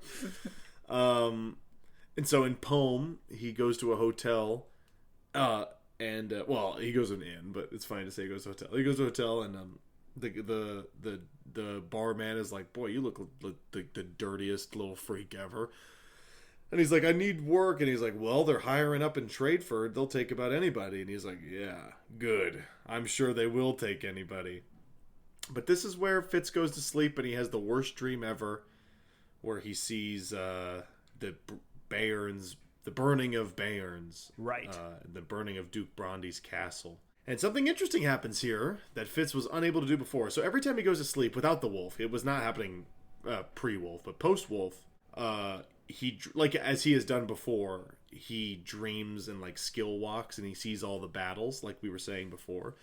And so in Pome, he goes to a hotel, and he goes to an inn, but it's fine to say he goes to a hotel. He goes to a hotel, and the barman is like, boy, you look like the dirtiest little freak ever. And he's like, I need work. And he's like, well, they're hiring up in Tradeford. They'll take about anybody. And he's like, yeah, good. I'm sure they will take anybody. But this is where Fitz goes to sleep, and he has the worst dream ever, where he sees the burning of Bayerns. Right. The burning of Duke Brondy's castle. And something interesting happens here that Fitz was unable to do before. So every time he goes to sleep without the wolf, it was not happening pre-wolf, but post-wolf, he, like as he has done before, he dreams and like skill walks, and he sees all the battles, like we were saying before.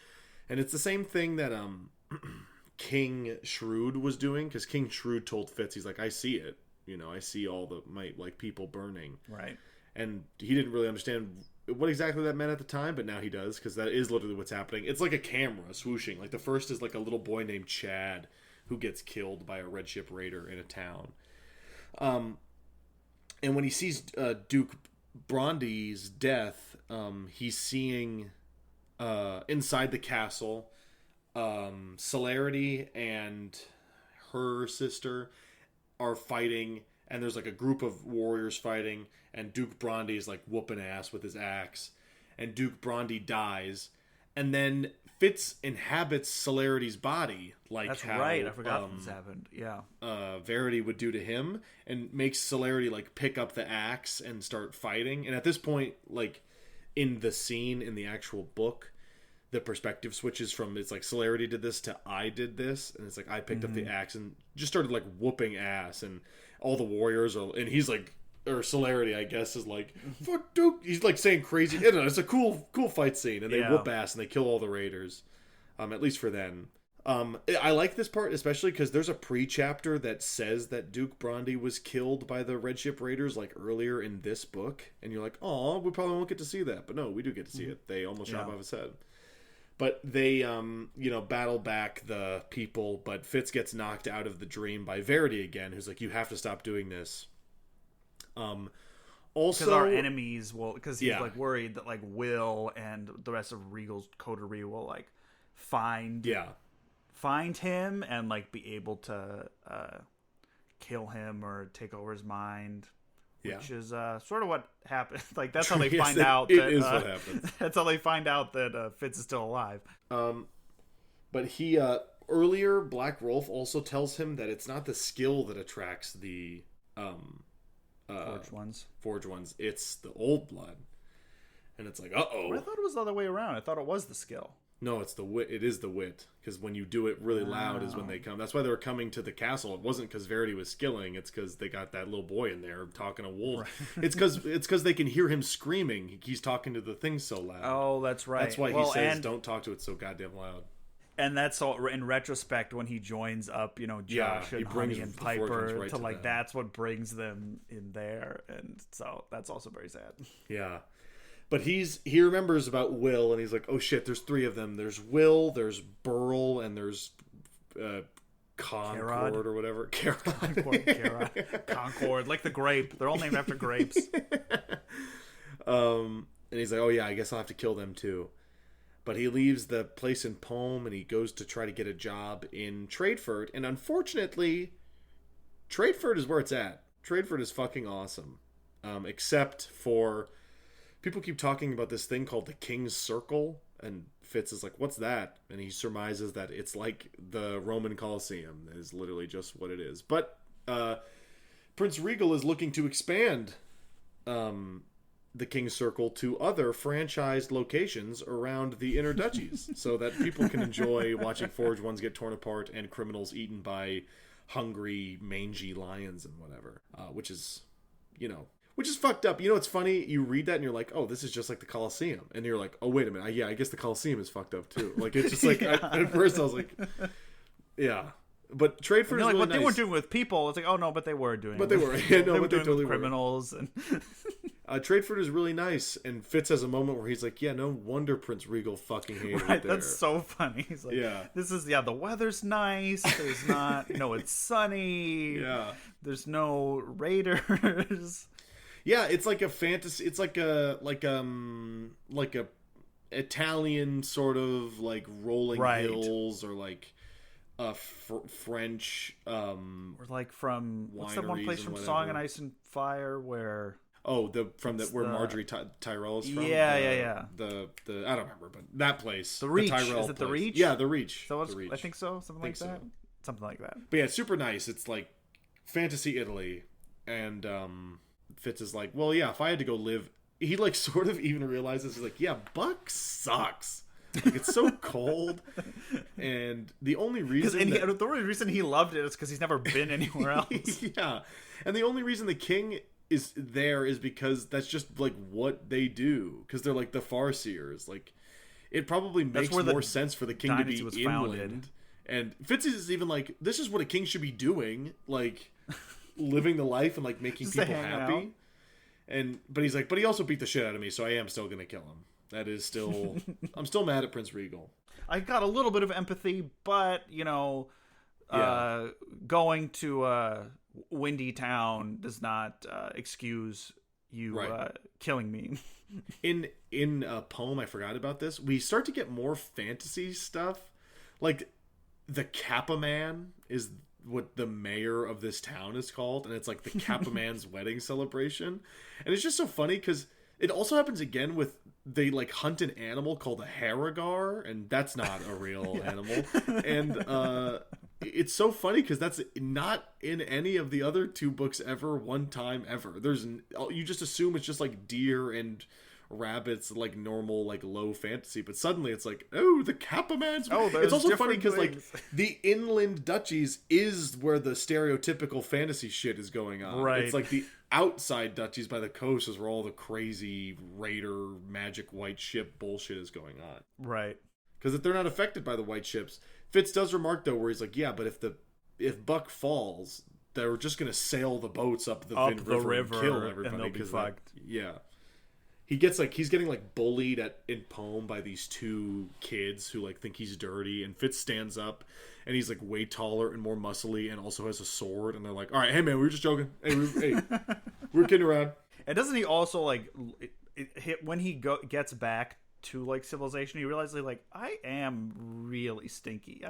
And it's the same thing that King Shrewd was doing, because King Shrewd told Fitz, he's like, I see it. You know, I see all my people burning. Right. And he didn't really understand what exactly that meant at the time, but now he does, because that is literally what's happening. It's like a camera swooshing. Like the first is like a little boy named Chad who gets killed by a red ship raider in a town. And when he sees Duke Brondy's death, he's seeing inside the castle Celerity and her sister are fighting, and there's like a group of warriors fighting, and Duke Brondy is like whooping ass with his axe, and Duke Brondy dies, and then Fitz inhabits Celerity's body, like that's how right. I forgot this happened. Yeah, Verity would do to him, and makes Celerity like pick up the axe and start fighting. And at this point, like in the scene in the actual book, the perspective switches from it's like Celerity did this to I did this, and it's like I picked up the axe and just started like whooping ass, and all the warriors are, and he's like, or Celerity, I guess, is like, fuck Duke. He's like saying crazy. It's a cool fight scene, and they whoop ass and they kill all the raiders. At least for then. I like this part especially because there's a pre-chapter that says that Duke Brondy was killed by the Red Ship Raiders like earlier in this book, and you're like, oh, we probably won't get to see that, but no, we do get to see it. They almost shot off his head. But they, battle back the people, but Fitz gets knocked out of the dream by Verity again, who's like, you have to stop doing this. Also, because our enemies will, because he's like worried that like Will and the rest of Regal's coterie will like find him and like be able to kill him or take over his mind. Which is sort of what happened. Like that's how they find out. That is what happens. That's how they find out that Fitz is still alive. But he earlier Black Rolf also tells him that it's not the skill that attracts the Forged ones. It's the old blood. And it's like, uh-oh. I thought it was the other way around. I thought it was the skill. No, it's the wit. It is the wit. Because when you do it really loud is when they come. That's why they were coming to the castle. It wasn't because Verity was skilling. It's because they got that little boy in there talking to wolves. Right. It's because they can hear him screaming. He's talking to the thing so loud. Oh, that's right. That's why he says, don't talk to it so goddamn loud. And that's all in retrospect when he joins up, Josh and Honey and Piper right to like, that's what brings them in there. And so that's also very sad. Yeah. But he remembers about Will, and he's like, oh shit, there's 3 of them. There's Will, there's Burl, and there's Concord or whatever. Concord, like the grape. They're all named after grapes. And he's like, oh yeah, I guess I'll have to kill them too. But he leaves the place in Pome, and he goes to try to get a job in Tradeford. And unfortunately, Tradeford is where it's at. Tradeford is fucking awesome. Except for... people keep talking about this thing called the King's Circle, and Fitz is like, what's that? And he surmises that it's like the Roman Colosseum. That is literally just what it is. But Prince Regal is looking to expand the King's Circle to other franchised locations around the inner duchies so that people can enjoy watching Forged Ones get torn apart and criminals eaten by hungry, mangy lions and whatever, which is fucked up. It's funny. You read that and you're like, oh, this is just like the Colosseum. And you're like, oh, wait a minute. I guess the Colosseum is fucked up too. Like, it's just like, at first I was like, yeah. But Tradeford is like, really what nice. they weren't doing with people. It's like, oh, no, but they were doing But they were. Yeah, no, they were but they doing totally with criminals. And Tradeford is really nice. And Fitz has a moment where he's like, yeah, no wonder Prince Regal fucking hated it there. That's so funny. He's like, this is, the weather's nice. There's not, it's sunny. Yeah. There's no raiders. Yeah, it's like a fantasy. It's like a Italian sort of like rolling hills, or like French. Or like from what's that one place from Song and Ice and Fire where? Oh, where Marjorie Tyrell is from. Yeah. The I don't remember, but that place. The Reach. The Tyrell is it place. The Reach? Yeah, the Reach. So the Reach. I think so. Something like that. Something like that. But yeah, it's super nice. It's like fantasy Italy, and Fitz is like, well, yeah, if I had to go live, he like sort of even realizes, he's like, yeah, Buck sucks. Like, it's so cold, and the only reason the only reason he loved it is because he's never been anywhere else. Yeah, and the only reason the king is there is because that's just like what they do, because they're like the Farseers. Like, it probably makes more sense for the king to be inland. Founded. And Fitz is even like, this is what a king should be doing, like living the life and like making people happy. But he's like, but he also beat the shit out of me, so I am still gonna kill him. That is still, I'm still mad at Prince Regal. I got a little bit of empathy, but going to Windy Town does not excuse you killing me. In a poem, I forgot about this. We start to get more fantasy stuff, like the Kappa Man is what the mayor of this town is called, and it's like the Kappa Man's wedding celebration. And it's just so funny because it also happens again with they like hunt an animal called a harrigar, and that's not a real animal. And it's so funny because that's not in any of the other 2 books ever, one time ever. You just assume it's just like deer and rabbits, like normal, like low fantasy, but suddenly it's like, oh, the Kappa Man's. It's also funny because like the inland duchies is where the stereotypical fantasy shit is going on. Right. It's like the outside duchies by the coast is where all the crazy raider magic white ship bullshit is going on. Right. Because if they're not affected by the white ships, Fitz does remark though, where he's like, yeah, but if Buck falls, they're just gonna sail the boats up the river and kill everybody, and they'll be fucked. Yeah. He's getting like bullied in Poem by these 2 kids who like think he's dirty, and Fitz stands up and he's like way taller and more muscly and also has a sword, and they're like, all right, hey man, we were just joking. Hey, we were kidding around. And doesn't he also like when he gets back to like civilization, he realizes like, I am really stinky.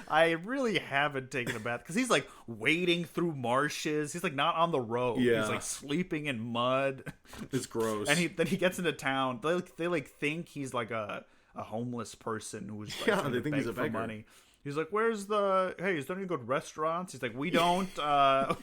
I really haven't taken a bath, because he's like wading through marshes. He's like not on the road. Yeah. He's like sleeping in mud. It's gross. And then he gets into town. They like think he's like a homeless person who's like trying they to think beg he's a for beggar. money. He's like, is there any good restaurants? He's like, we don't. Try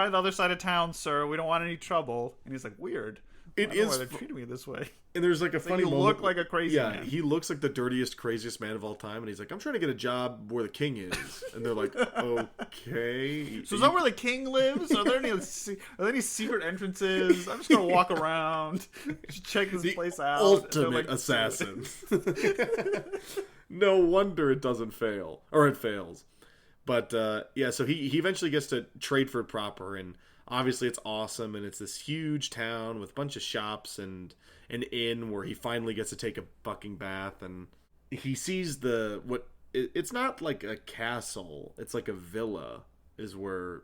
the other side of town, sir. We don't want any trouble. And he's like, weird. I don't know why they're treating me this way. And there's like a funny moment. You look like a crazy man. Yeah, he looks like the dirtiest, craziest man of all time, and he's like, I'm trying to get a job where the king is. And they're like, okay. So is that where the king lives? Are there any secret entrances? I'm just gonna walk around, check this place out. Ultimate assassin. No wonder it doesn't fail, or it fails. But so he eventually gets to Tradeford proper, and obviously it's awesome, and it's this huge town with a bunch of shops and an inn where he finally gets to take a fucking bath, and he sees it's not like a castle, it's like a villa is where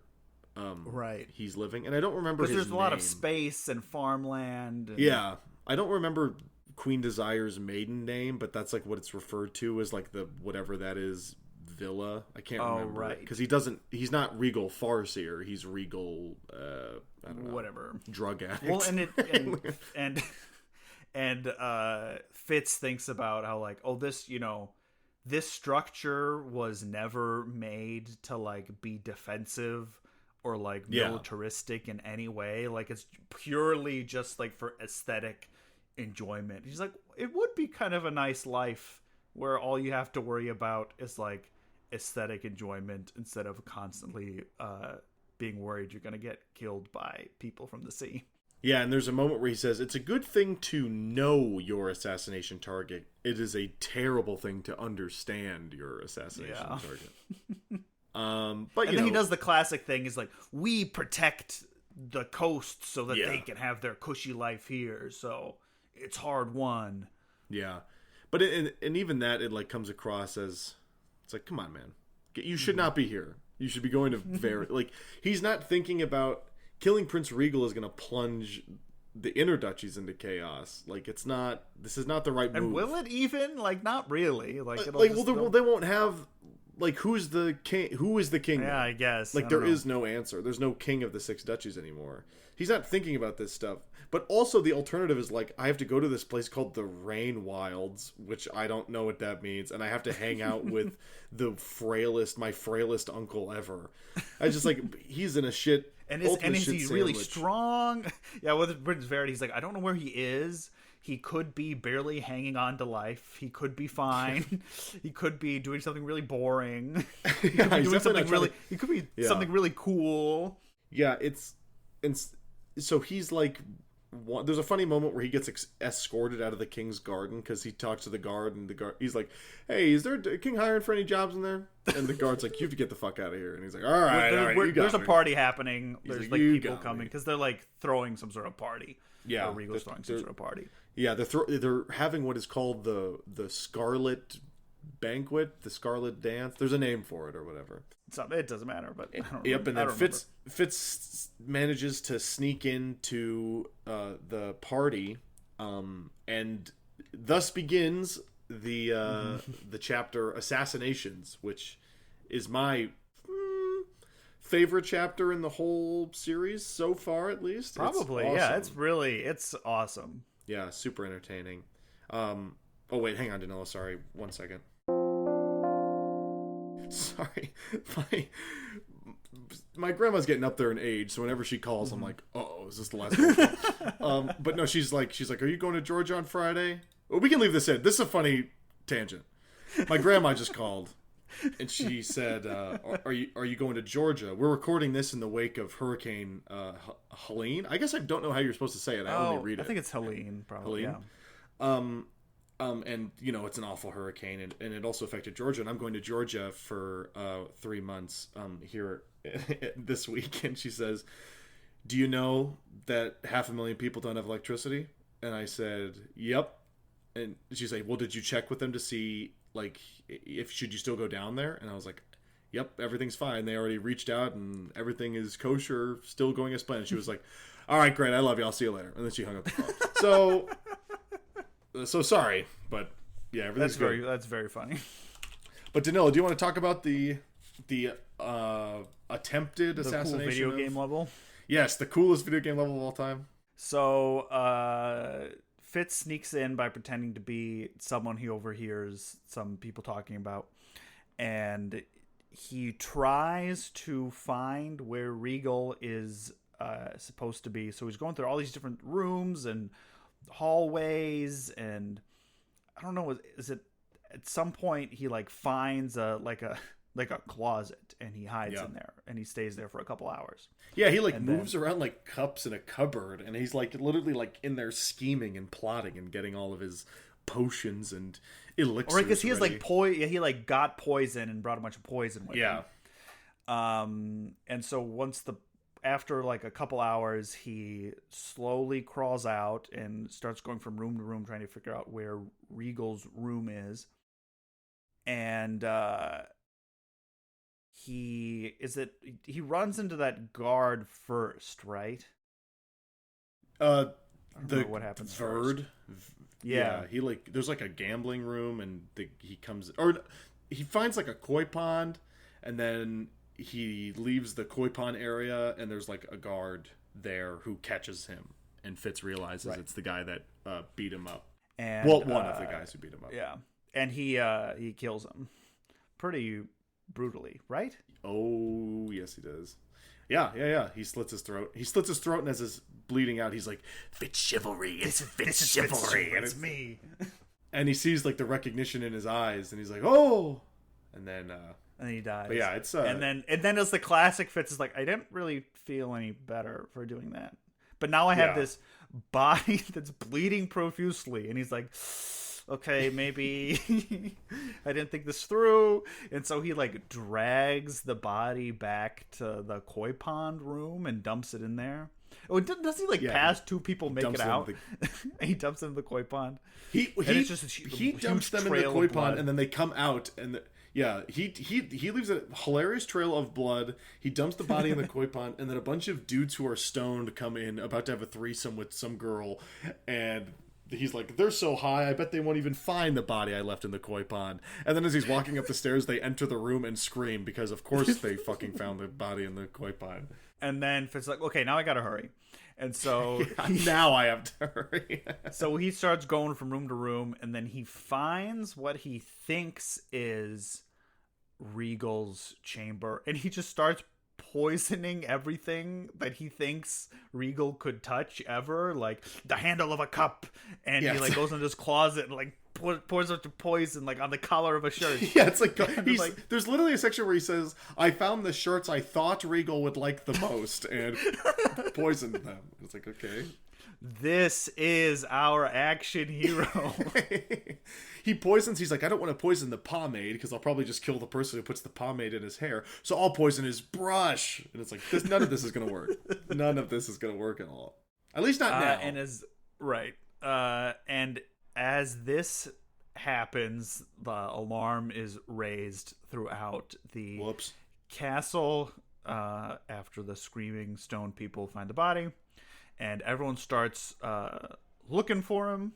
right, he's living, and I don't remember his name. Because there's a lot of space and farmland. Yeah, I don't remember Queen Desire's maiden name, but that's like what it's referred to as, like the whatever that is, villa. I can't remember. Right. Because he's not Regal Farseer, he's Regal I don't know, whatever, drug addict. Well, and Fitz thinks about how like, this structure was never made to like be defensive or like militaristic in any way. Like it's purely just like for aesthetic enjoyment. He's like, it would be kind of a nice life where all you have to worry about is like aesthetic enjoyment instead of constantly being worried you're gonna get killed by people from the sea. Yeah, and there's a moment where he says, it's a good thing to know your assassination target. It is a terrible thing to understand your assassination target. But then he does the classic thing, is like, we protect the coast so that they can have their cushy life here, so it's hard won. Yeah. But and even that, it like comes across as, it's like, come on, man. You should not be here. You should be going to like, he's not thinking about killing Prince Regal is going to plunge the inner duchies into chaos. Like, this is not the right move. And will it even? Like, not really. Like, they won't have, like, who is the king? Yeah, I guess. Like, there is no answer. There's no king of the 6 duchies anymore. He's not thinking about this stuff. But also the alternative is like, I have to go to this place called the Rain Wilds, which I don't know what that means, and I have to hang out with my frailest uncle ever. I just like, he's in a shit. And is he really strong? Yeah, with Prince Verity, he's like, I don't know where he is. He could be barely hanging on to life. He could be fine. He could be doing something really boring. He could be doing something really. He could be something really cool. Yeah, so he's like. There's a funny moment where he gets escorted out of the king's garden because he talks to the guard, and he's like, "Hey, is there a king hiring for any jobs in there?" And the guard's like, "You have to get the fuck out of here." And he's like, "All right, there's a party happening. He's there's like people coming because they're like throwing some sort of party. Yeah, Regal's throwing some sort of party. Yeah, they're having what is called the Scarlet Banquet, the Scarlet Dance. There's a name for it or whatever. It doesn't matter, but and then Fitz manages to sneak into the party, and thus begins the chapter Assassinations, which is my favorite chapter in the whole series so far, at least. Probably, it's awesome. It's awesome. Yeah, super entertaining. Oh wait, hang on, Danilo. Sorry, 1 second. Sorry, my grandma's getting up there in age, so whenever she calls, I'm like, oh, is this the last one? But no, she's like, are you going to Georgia on Friday? Well, we can leave this in. This is a funny tangent. My grandma just called, and she said, are you going to Georgia? We're recording this in the wake of Hurricane Helene. I guess I don't know how you're supposed to say it. I only read it. I think it's Helene, probably. Helene? Yeah. And it's an awful hurricane, and it also affected Georgia. And I'm going to Georgia for 3 months here this week. And she says, "Do you know that 500,000 people don't have electricity?" And I said, "Yep." And she's like, "Well, did you check with them to see if should you still go down there?" And I was like, "Yep, everything's fine. They already reached out, and everything is kosher, still going as planned." And she was like, "All right, great. I love you. I'll see you later." And then she hung up the phone. So sorry, but yeah, everything's good. That's very funny. But Danilo, do you want to talk about the attempted assassination? Cool video game level? Yes, the coolest video game level of all time. So Fitz sneaks in by pretending to be someone he overhears some people talking about, and he tries to find where Regal is supposed to be. So he's going through all these different rooms and hallways, and I don't know, is it at some point he finds a closet, and he hides in there, and he stays there for a couple hours. Yeah, he moves around like cups in a cupboard, and he's literally in there scheming and plotting and getting all of his potions and elixirs. Right, because he has he got poison and brought a bunch of poison with him. And so after a couple hours, he slowly crawls out and starts going from room to room trying to figure out where Regal's room is. And he runs into that guard first, right? I don't know what happens Verd. First. Yeah, he there's a gambling room, and he finds a koi pond, and then he leaves the koi pond area, and there's a guard there who catches him, and Fitz realizes it's the guy that beat him up. And one of the guys who beat him up. Yeah, and he kills him pretty brutally, right? Oh yes, he does. Yeah. He slits his throat. And as he's bleeding out, he's like, "Fitz chivalry. It's Fitz chivalry. It's me." And he sees the recognition in his eyes, and he's like, "Oh!" And then he dies. But yeah, it's and then as the classic Fitz is like, "I didn't really feel any better for doing that, but now I have this body that's bleeding profusely," and he's like, "Okay, maybe I didn't think this through." And so he drags the body back to the koi pond room and dumps it in there. Oh, does he pass two people make it out? And he dumps them in the koi pond. He dumps them in the koi pond, and then they come out, and he leaves a hilarious trail of blood. He dumps the body in the koi pond, and then a bunch of dudes who are stoned come in, about to have a threesome with some girl, and he's like, "They're so high, I bet they won't even find the body I left in the koi pond." And then as he's walking up the stairs, they enter the room and scream, because of course they fucking found the body in the koi pond. And then Fitz is like, "Okay, now I gotta hurry." And so now I have to hurry. So he starts going from room to room, and then he finds what he thinks is Regal's chamber, and he just starts poisoning everything that he thinks Regal could touch ever, like the handle of a cup, and he goes into his closet and pours up the poison on the collar of a shirt. Yeah, it's there's literally a section where he says, "I found the shirts I thought Regal would like the most and poisoned them." It's like, okay, this is our action hero. He poisons. He's like, "I don't want to poison the pomade because I'll probably just kill the person who puts the pomade in his hair. So I'll poison his brush." And it's like, none of this is going to work. None of this is going to work at all. At least not now. And as this happens, the alarm is raised throughout the castle after the screaming stone people find the body, and everyone starts looking for him,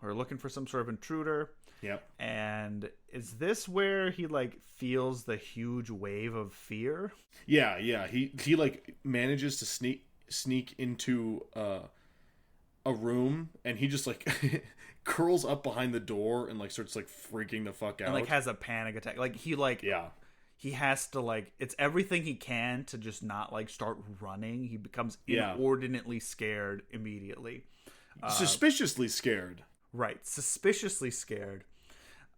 or looking for some sort of intruder. Yep. And is this where he like feels the huge wave of fear? Yeah. He like manages to sneak into a room, and he just like curls up behind the door and like starts like freaking the fuck out. And like has a panic attack. Like he like he has to like, it's everything he can to just not like start running. He becomes inordinately scared immediately. Suspiciously scared. Right. Suspiciously scared.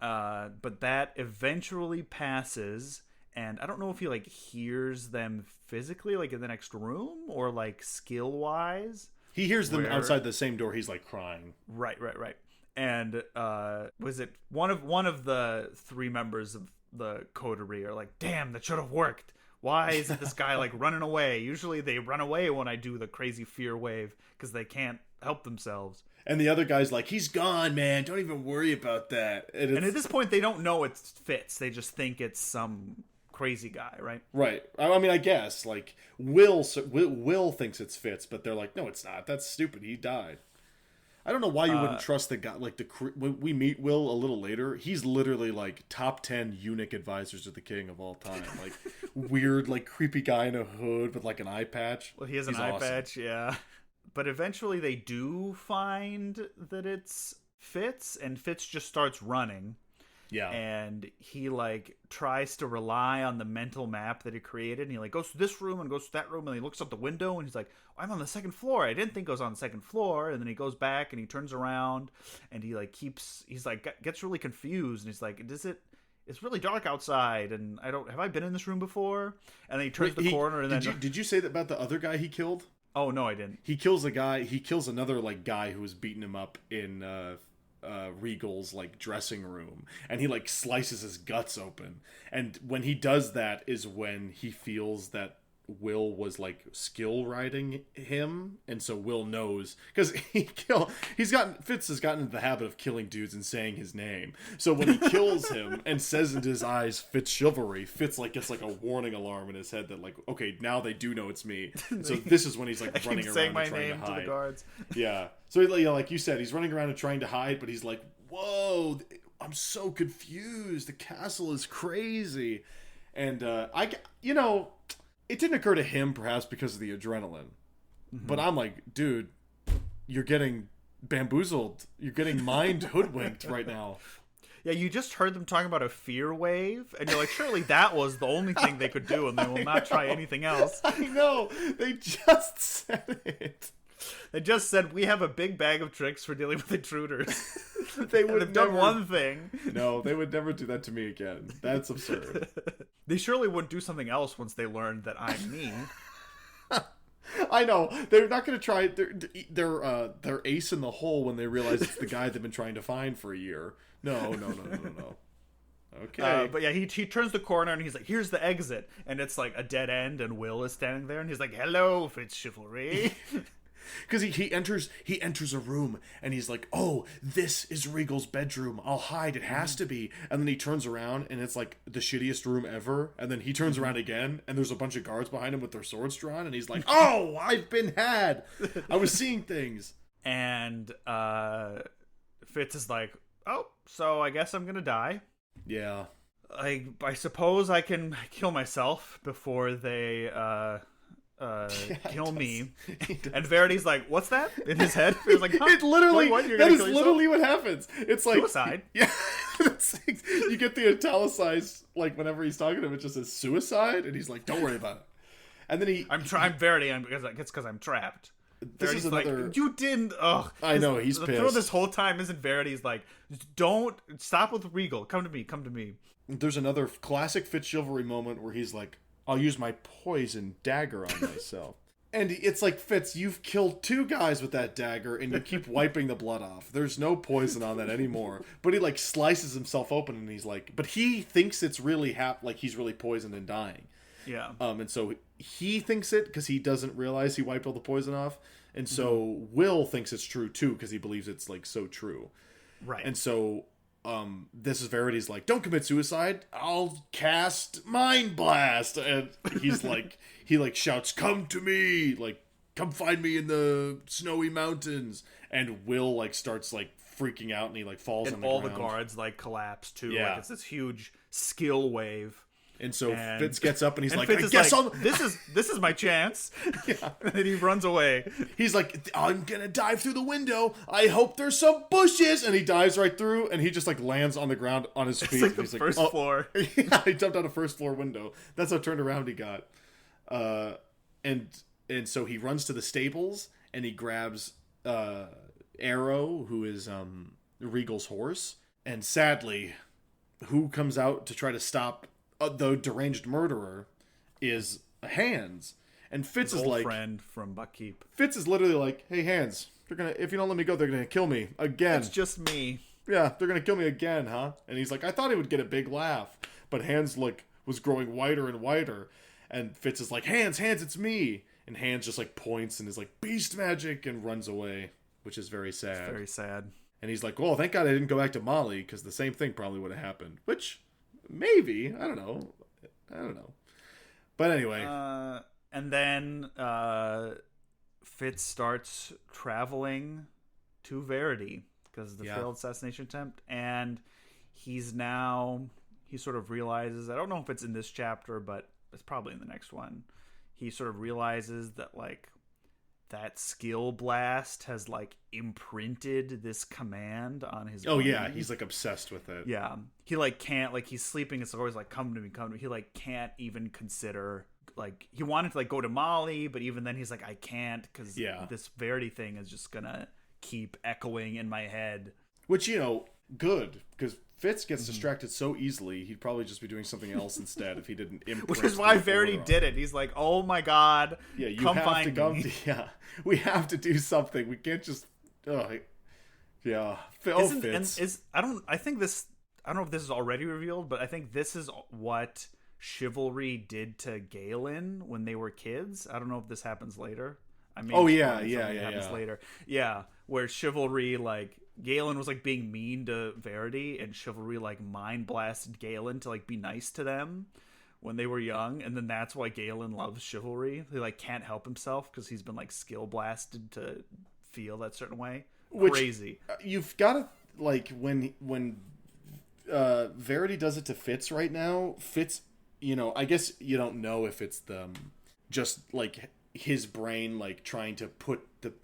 But that eventually passes, and I don't know if he like hears them physically like in the next room or like skill wise. He hears them outside the same door. He's like crying. Right. And was it one of the three members of the coterie are like, damn, that should have worked. Why isn't this guy like running away? Usually they run away when I do the crazy fear wave because they can't help themselves. And the other guy's like, he's gone, man. Don't even worry about that. And at this point, they don't know it's Fitz. They just think it's some crazy guy, right? Right. I mean, I guess like Will thinks it's Fitz, but they're like, no, it's not. That's stupid. He died. I don't know why you wouldn't trust the guy. Like when we meet Will a little later, he's literally like top 10 eunuch advisors to the king of all time. Like weird, like creepy guy in a hood with like an eye patch. Well, he has an eye patch, yeah. But eventually they do find that it's Fitz, and Fitz just starts running. Yeah. And he like tries to rely on the mental map that he created, and he like goes to this room and goes to that room, and he looks out the window and he's like, I'm on the second floor. I didn't think I was on the second floor. And then he goes back and he turns around and he like gets really confused, and he's like, it's really dark outside, and have I been in this room before? And then he turns the corner, and did you say that about the other guy he killed? Oh no, I didn't. He kills another like guy who was beating him up in Regal's like dressing room, and he like slices his guts open. And when he does that is when he feels that Will was like skill riding him, and so Will knows because Fitz has gotten into the habit of killing dudes and saying his name. So when he kills him and says into his eyes Fitz chivalry, Fitz like gets like a warning alarm in his head that like, okay, now they do know it's me. So this is when he's like running around saying my and trying name to hide. to the guards. Yeah. So like you said, he's running around and trying to hide, but he's like, whoa, I'm so confused. The castle is crazy. And it didn't occur to him, perhaps because of the adrenaline. Mm-hmm. But I'm like, dude, you're getting bamboozled. You're getting mind hoodwinked right now. Yeah, you just heard them talking about a fear wave, and you're like, surely that was the only thing they could do, and they will not try anything else. I know. They just said it. They just said, we have a big bag of tricks for dealing with intruders. They would have done one thing. No, they would never do that to me again. That's absurd. They surely wouldn't do something else once they learned that I'm me. I know. They're not going to try. They're ace in the hole when they realize it's the guy they've been trying to find for a year. No. Okay. But yeah, he turns the corner and he's like, here's the exit. And it's like a dead end, and Will is standing there, and he's like, hello, Fitz chivalry. Because he enters a room and he's like, oh, this is Regal's bedroom. I'll hide. It has to be. And then he turns around and it's like the shittiest room ever. And then he turns around again and there's a bunch of guards behind him with their swords drawn. And he's like, oh, I've been had. I was seeing things. And Fitz is like, oh, so I guess I'm going to die. Yeah. I suppose I can kill myself before they kill me. And Verity's like, what's that? In his head? He was like, huh? It literally, what? that is literally what happens. It's like suicide. Yeah. You get the italicized, like whenever he's talking to him, it just says suicide, and he's like, don't worry about it. And then I'm Verity, it's because I'm trapped. This Verity's is another. Like, you didn't. Ugh. I know, he's pissed. Through this whole time, isn't Verity's like, don't stop with Regal. Come to me. There's another classic Fitz chivalry moment where he's like, I'll use my poison dagger on myself. And it's like, Fitz, you've killed 2 guys with that dagger, and you keep wiping the blood off. There's no poison on that anymore. But he, like, slices himself open, and he's like... But he thinks it's really like he's really poisoned and dying. Yeah. And so he thinks it, because he doesn't realize he wiped all the poison off. And so Will thinks it's true, too, because he believes it's, like, so true. Right. And so... this is Verity's like, don't commit suicide, I'll cast Mind Blast. And he's like, he like shouts, come to me, like come find me in the snowy mountains. And Will, like, starts, like, freaking out, and he, like, falls on the ground. And all the guards, like, collapse, too. Yeah. Like, it's this huge skill wave. And so Fitz gets up, and he's like, Fitz I guess I'll... this is my chance. Yeah. And then he runs away. He's like, I'm gonna dive through the window. I hope there's some bushes. And he dives right through, and he just, like, lands on the ground on his feet. It's like the first floor. Yeah, he jumped out a first floor window. That's how turned around he got. And so he runs to the stables, and he grabs Arrow, who is Regal's horse. And sadly, who comes out to try to stop the deranged murderer is Hands. And Fitz is like, friend from Buckkeep. Fitz is literally like, hey, Hands, if you don't let me go, they're gonna kill me again. It's just me. Yeah, they're gonna kill me again, huh? And he's like, I thought he would get a big laugh, but Hands was growing whiter and whiter. And Fitz is like, Hands, it's me. And Hands just, like, points and is like, beast magic, and runs away, which is very sad. It's very sad. And he's like, well, thank God I didn't go back to Molly, because the same thing probably would have happened. Which, maybe, I don't know. But anyway. And then Fitz starts traveling to Verity because of the failed assassination attempt. And he sort of realizes, I don't know if it's in this chapter, but it's probably in the next one. He sort of realizes that, like, that skill blast has, like, imprinted this command on his brain. Yeah, he's, like, obsessed with it. Yeah. He, like, can't, like, he's sleeping, it's always like, come to me. He, like, can't even consider, like, he wanted to, like, go to Molly, but even then he's like, I can't, because this Verity thing is just gonna keep echoing in my head. Which, good, because Fitz gets distracted so easily, he'd probably just be doing something else instead if he didn't imprint. Which is why Verity did it. He's like, oh my God, come find me. Yeah, we have to do something. We can't just... yeah. Fitz. I don't know if this is already revealed, but I think this is what Chivalry did to Galen when they were kids. I don't know if this happens later. Happens later. Yeah, where Chivalry, like, Galen was, like, being mean to Verity, and Chivalry, like, mind blasted Galen to, like, be nice to them when they were young, and then that's why Galen loves Chivalry. He, like, can't help himself because he's been, like, skill blasted to feel that certain way. Crazy. You've got to, like, when Verity does it to Fitz right now, Fitz, I guess you don't know if it's just, like, his brain, like, trying to put the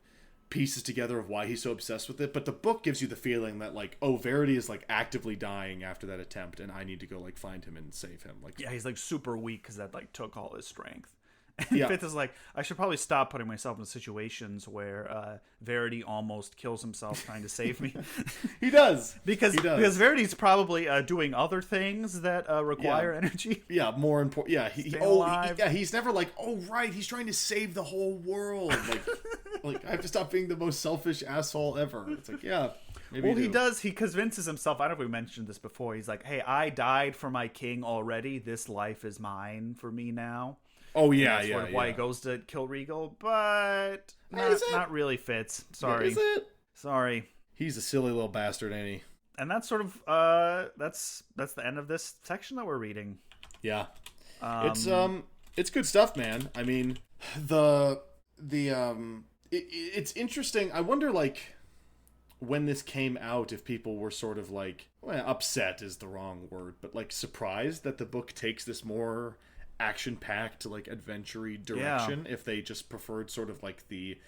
pieces together of why he's so obsessed with it, but the book gives you the feeling that, like, Verity is, like, actively dying after that attempt, and I need to go, like, find him and save him. Like, yeah, he's, like, super weak because that, like, took all his strength. And Fitz is like, I should probably stop putting myself in situations where Verity almost kills himself trying to save me. He does. Because Verity's probably doing other things that require energy. Yeah, more important. Yeah, he's never like, oh right, he's trying to save the whole world. Like I have to stop being the most selfish asshole ever. It's like, yeah. He does. He convinces himself. I don't know if we mentioned this before. He's like, hey, I died for my king already. This life is mine for me now. Oh yeah, that's sort of why he goes to kill Regal, but not really Fitz. Sorry, is it? Sorry. He's a silly little bastard, ain't he? And that's sort of that's the end of this section that we're reading. Yeah, it's good stuff, man. I mean, it's interesting. I wonder, like, when this came out, if people were sort of like, well, upset is the wrong word, but like surprised that the book takes this more action-packed, like, adventure-y direction, if they just preferred sort of like the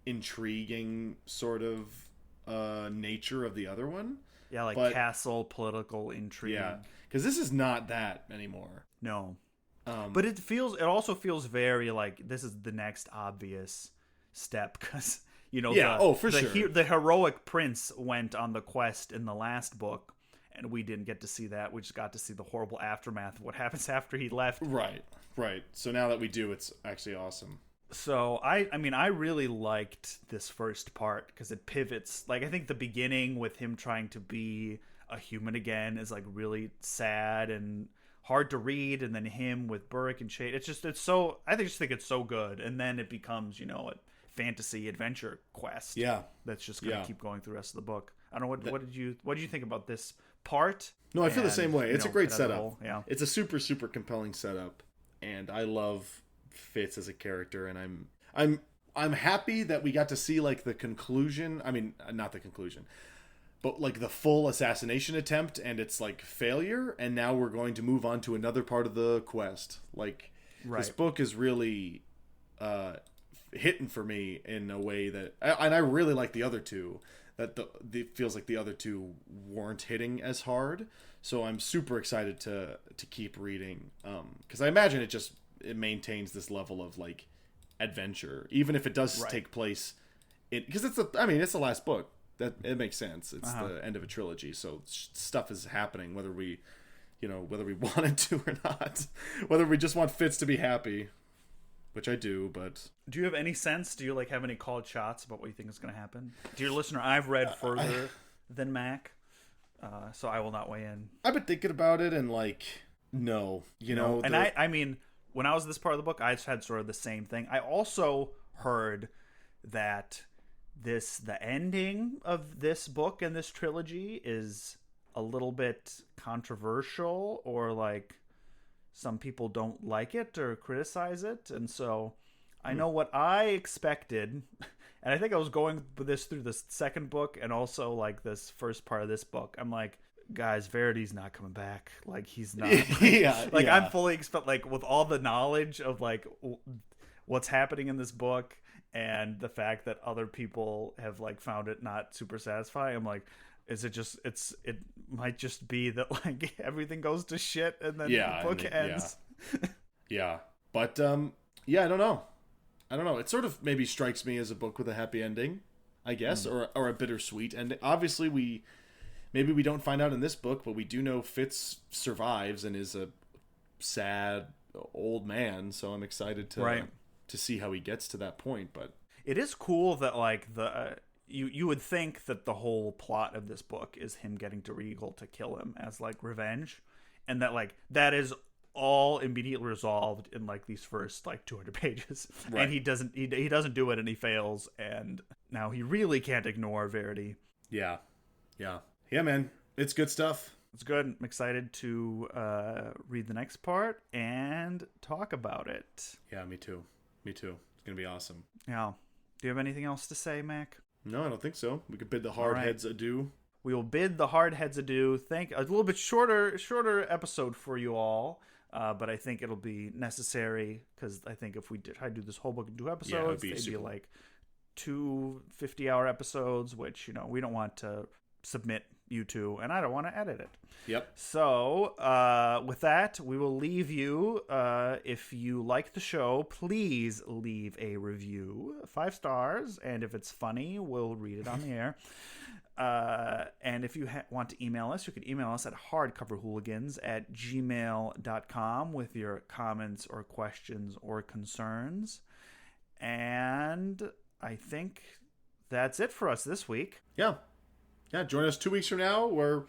intriguing sort of nature of the other one. Yeah, like castle political intrigue. Yeah, because this is not that anymore. No. But it also feels very like this is the next obvious step, because the heroic prince went on the quest in the last book, and we didn't get to see that. We just got to see the horrible aftermath of what happens after he left. Right. So now that we do, it's actually awesome. So I mean, I really liked this first part because it pivots. Like, I think the beginning with him trying to be a human again is like really sad and hard to read, and then him with Burrick and Shade. I just think it's so good, and then it becomes a fantasy adventure quest. Yeah, that's just gonna keep going through the rest of the book. I don't know what did you think about this part? No, I feel the same way. It's a great setup. Yeah, it's a super, super compelling setup, and I love Fitz as a character, and I'm I'm happy that we got to see like the conclusion. I mean, not the conclusion, but like the full assassination attempt and its like failure, and now we're going to move on to another part of the quest. Like this book is really hitting for me in a way that, and I really like the other two. That it feels like the other two weren't hitting as hard, so I'm super excited to keep reading. Because I imagine it maintains this level of like adventure, even if it does take place. Because it's the last book. That it makes sense. It's the end of a trilogy, so stuff is happening whether we want it to or not, whether we just want Fitz to be happy, which I do. But do you have any sense? Do you like have any called shots about what you think is going to happen? Dear listener, I've read further than Mac, so I will not weigh in. I've been thinking about it, and like, no, know, and I mean, when I was this part of the book, I had sort of the same thing. I also heard that the ending of this book and this trilogy is a little bit controversial, or like some people don't like it or criticize it. And so I know what I expected, and I think I was going with this through the second book and also like this first part of this book. I'm like, guys, Verity's not coming back. Like, he's not. I'm fully like with all the knowledge of like what's happening in this book and the fact that other people have like found it not super satisfying. I'm like, is it just it might just be that like everything goes to shit and then the book ends. But I don't know. It sort of maybe strikes me as a book with a happy ending, I guess, or a bittersweet ending. Obviously we don't find out in this book, but we do know Fitz survives and is a sad old man, so I'm excited to see how he gets to that point. But it is cool that like you would think that the whole plot of this book is him getting to Regal to kill him as like revenge, and that like that is all immediately resolved in like these first like 200 pages, and he doesn't do it, and he fails, and now he really can't ignore Verity. Yeah, man, it's good stuff. It's good. I'm excited to read the next part and talk about it. Yeah, me too. It's gonna be awesome. Yeah. Do you have anything else to say, Mac? No, I don't think so. We could bid the hard heads adieu. We will bid the hard heads adieu. A little bit shorter episode for you all, but I think it'll be necessary, because I think if we try to do this whole book in 2 episodes, they'd be like 2 50-hour episodes, which we don't want to submit you to, and I don't want to edit it. Yep. So with that, we will leave you. If you like the show, please leave a review, 5 stars, and if it's funny, we'll read it on the air. And if you want to email us, you can email us at hardcoverhooligans@gmail.com with your comments or questions or concerns. And I think that's it for us this week. Yeah, join us 2 weeks from now, where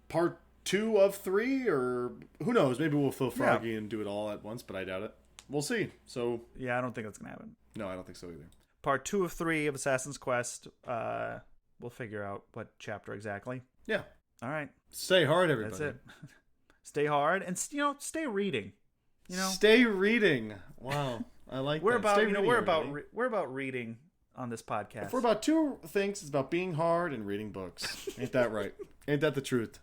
part 2 of 3, or who knows, maybe we'll fill Froggy and do it all at once, but I doubt it. We'll see. So yeah, I don't think that's gonna happen. No, I don't think so either. Part 2 of 3 of Assassin's Quest. We'll figure out what chapter exactly. Yeah. All right. Stay hard, everybody. That's it. Stay hard, and stay reading. Stay reading. Wow, I like we're that. About we're about reading on this podcast. If we're about 2 things, it's about being hard and reading books. Ain't that right? Ain't that the truth?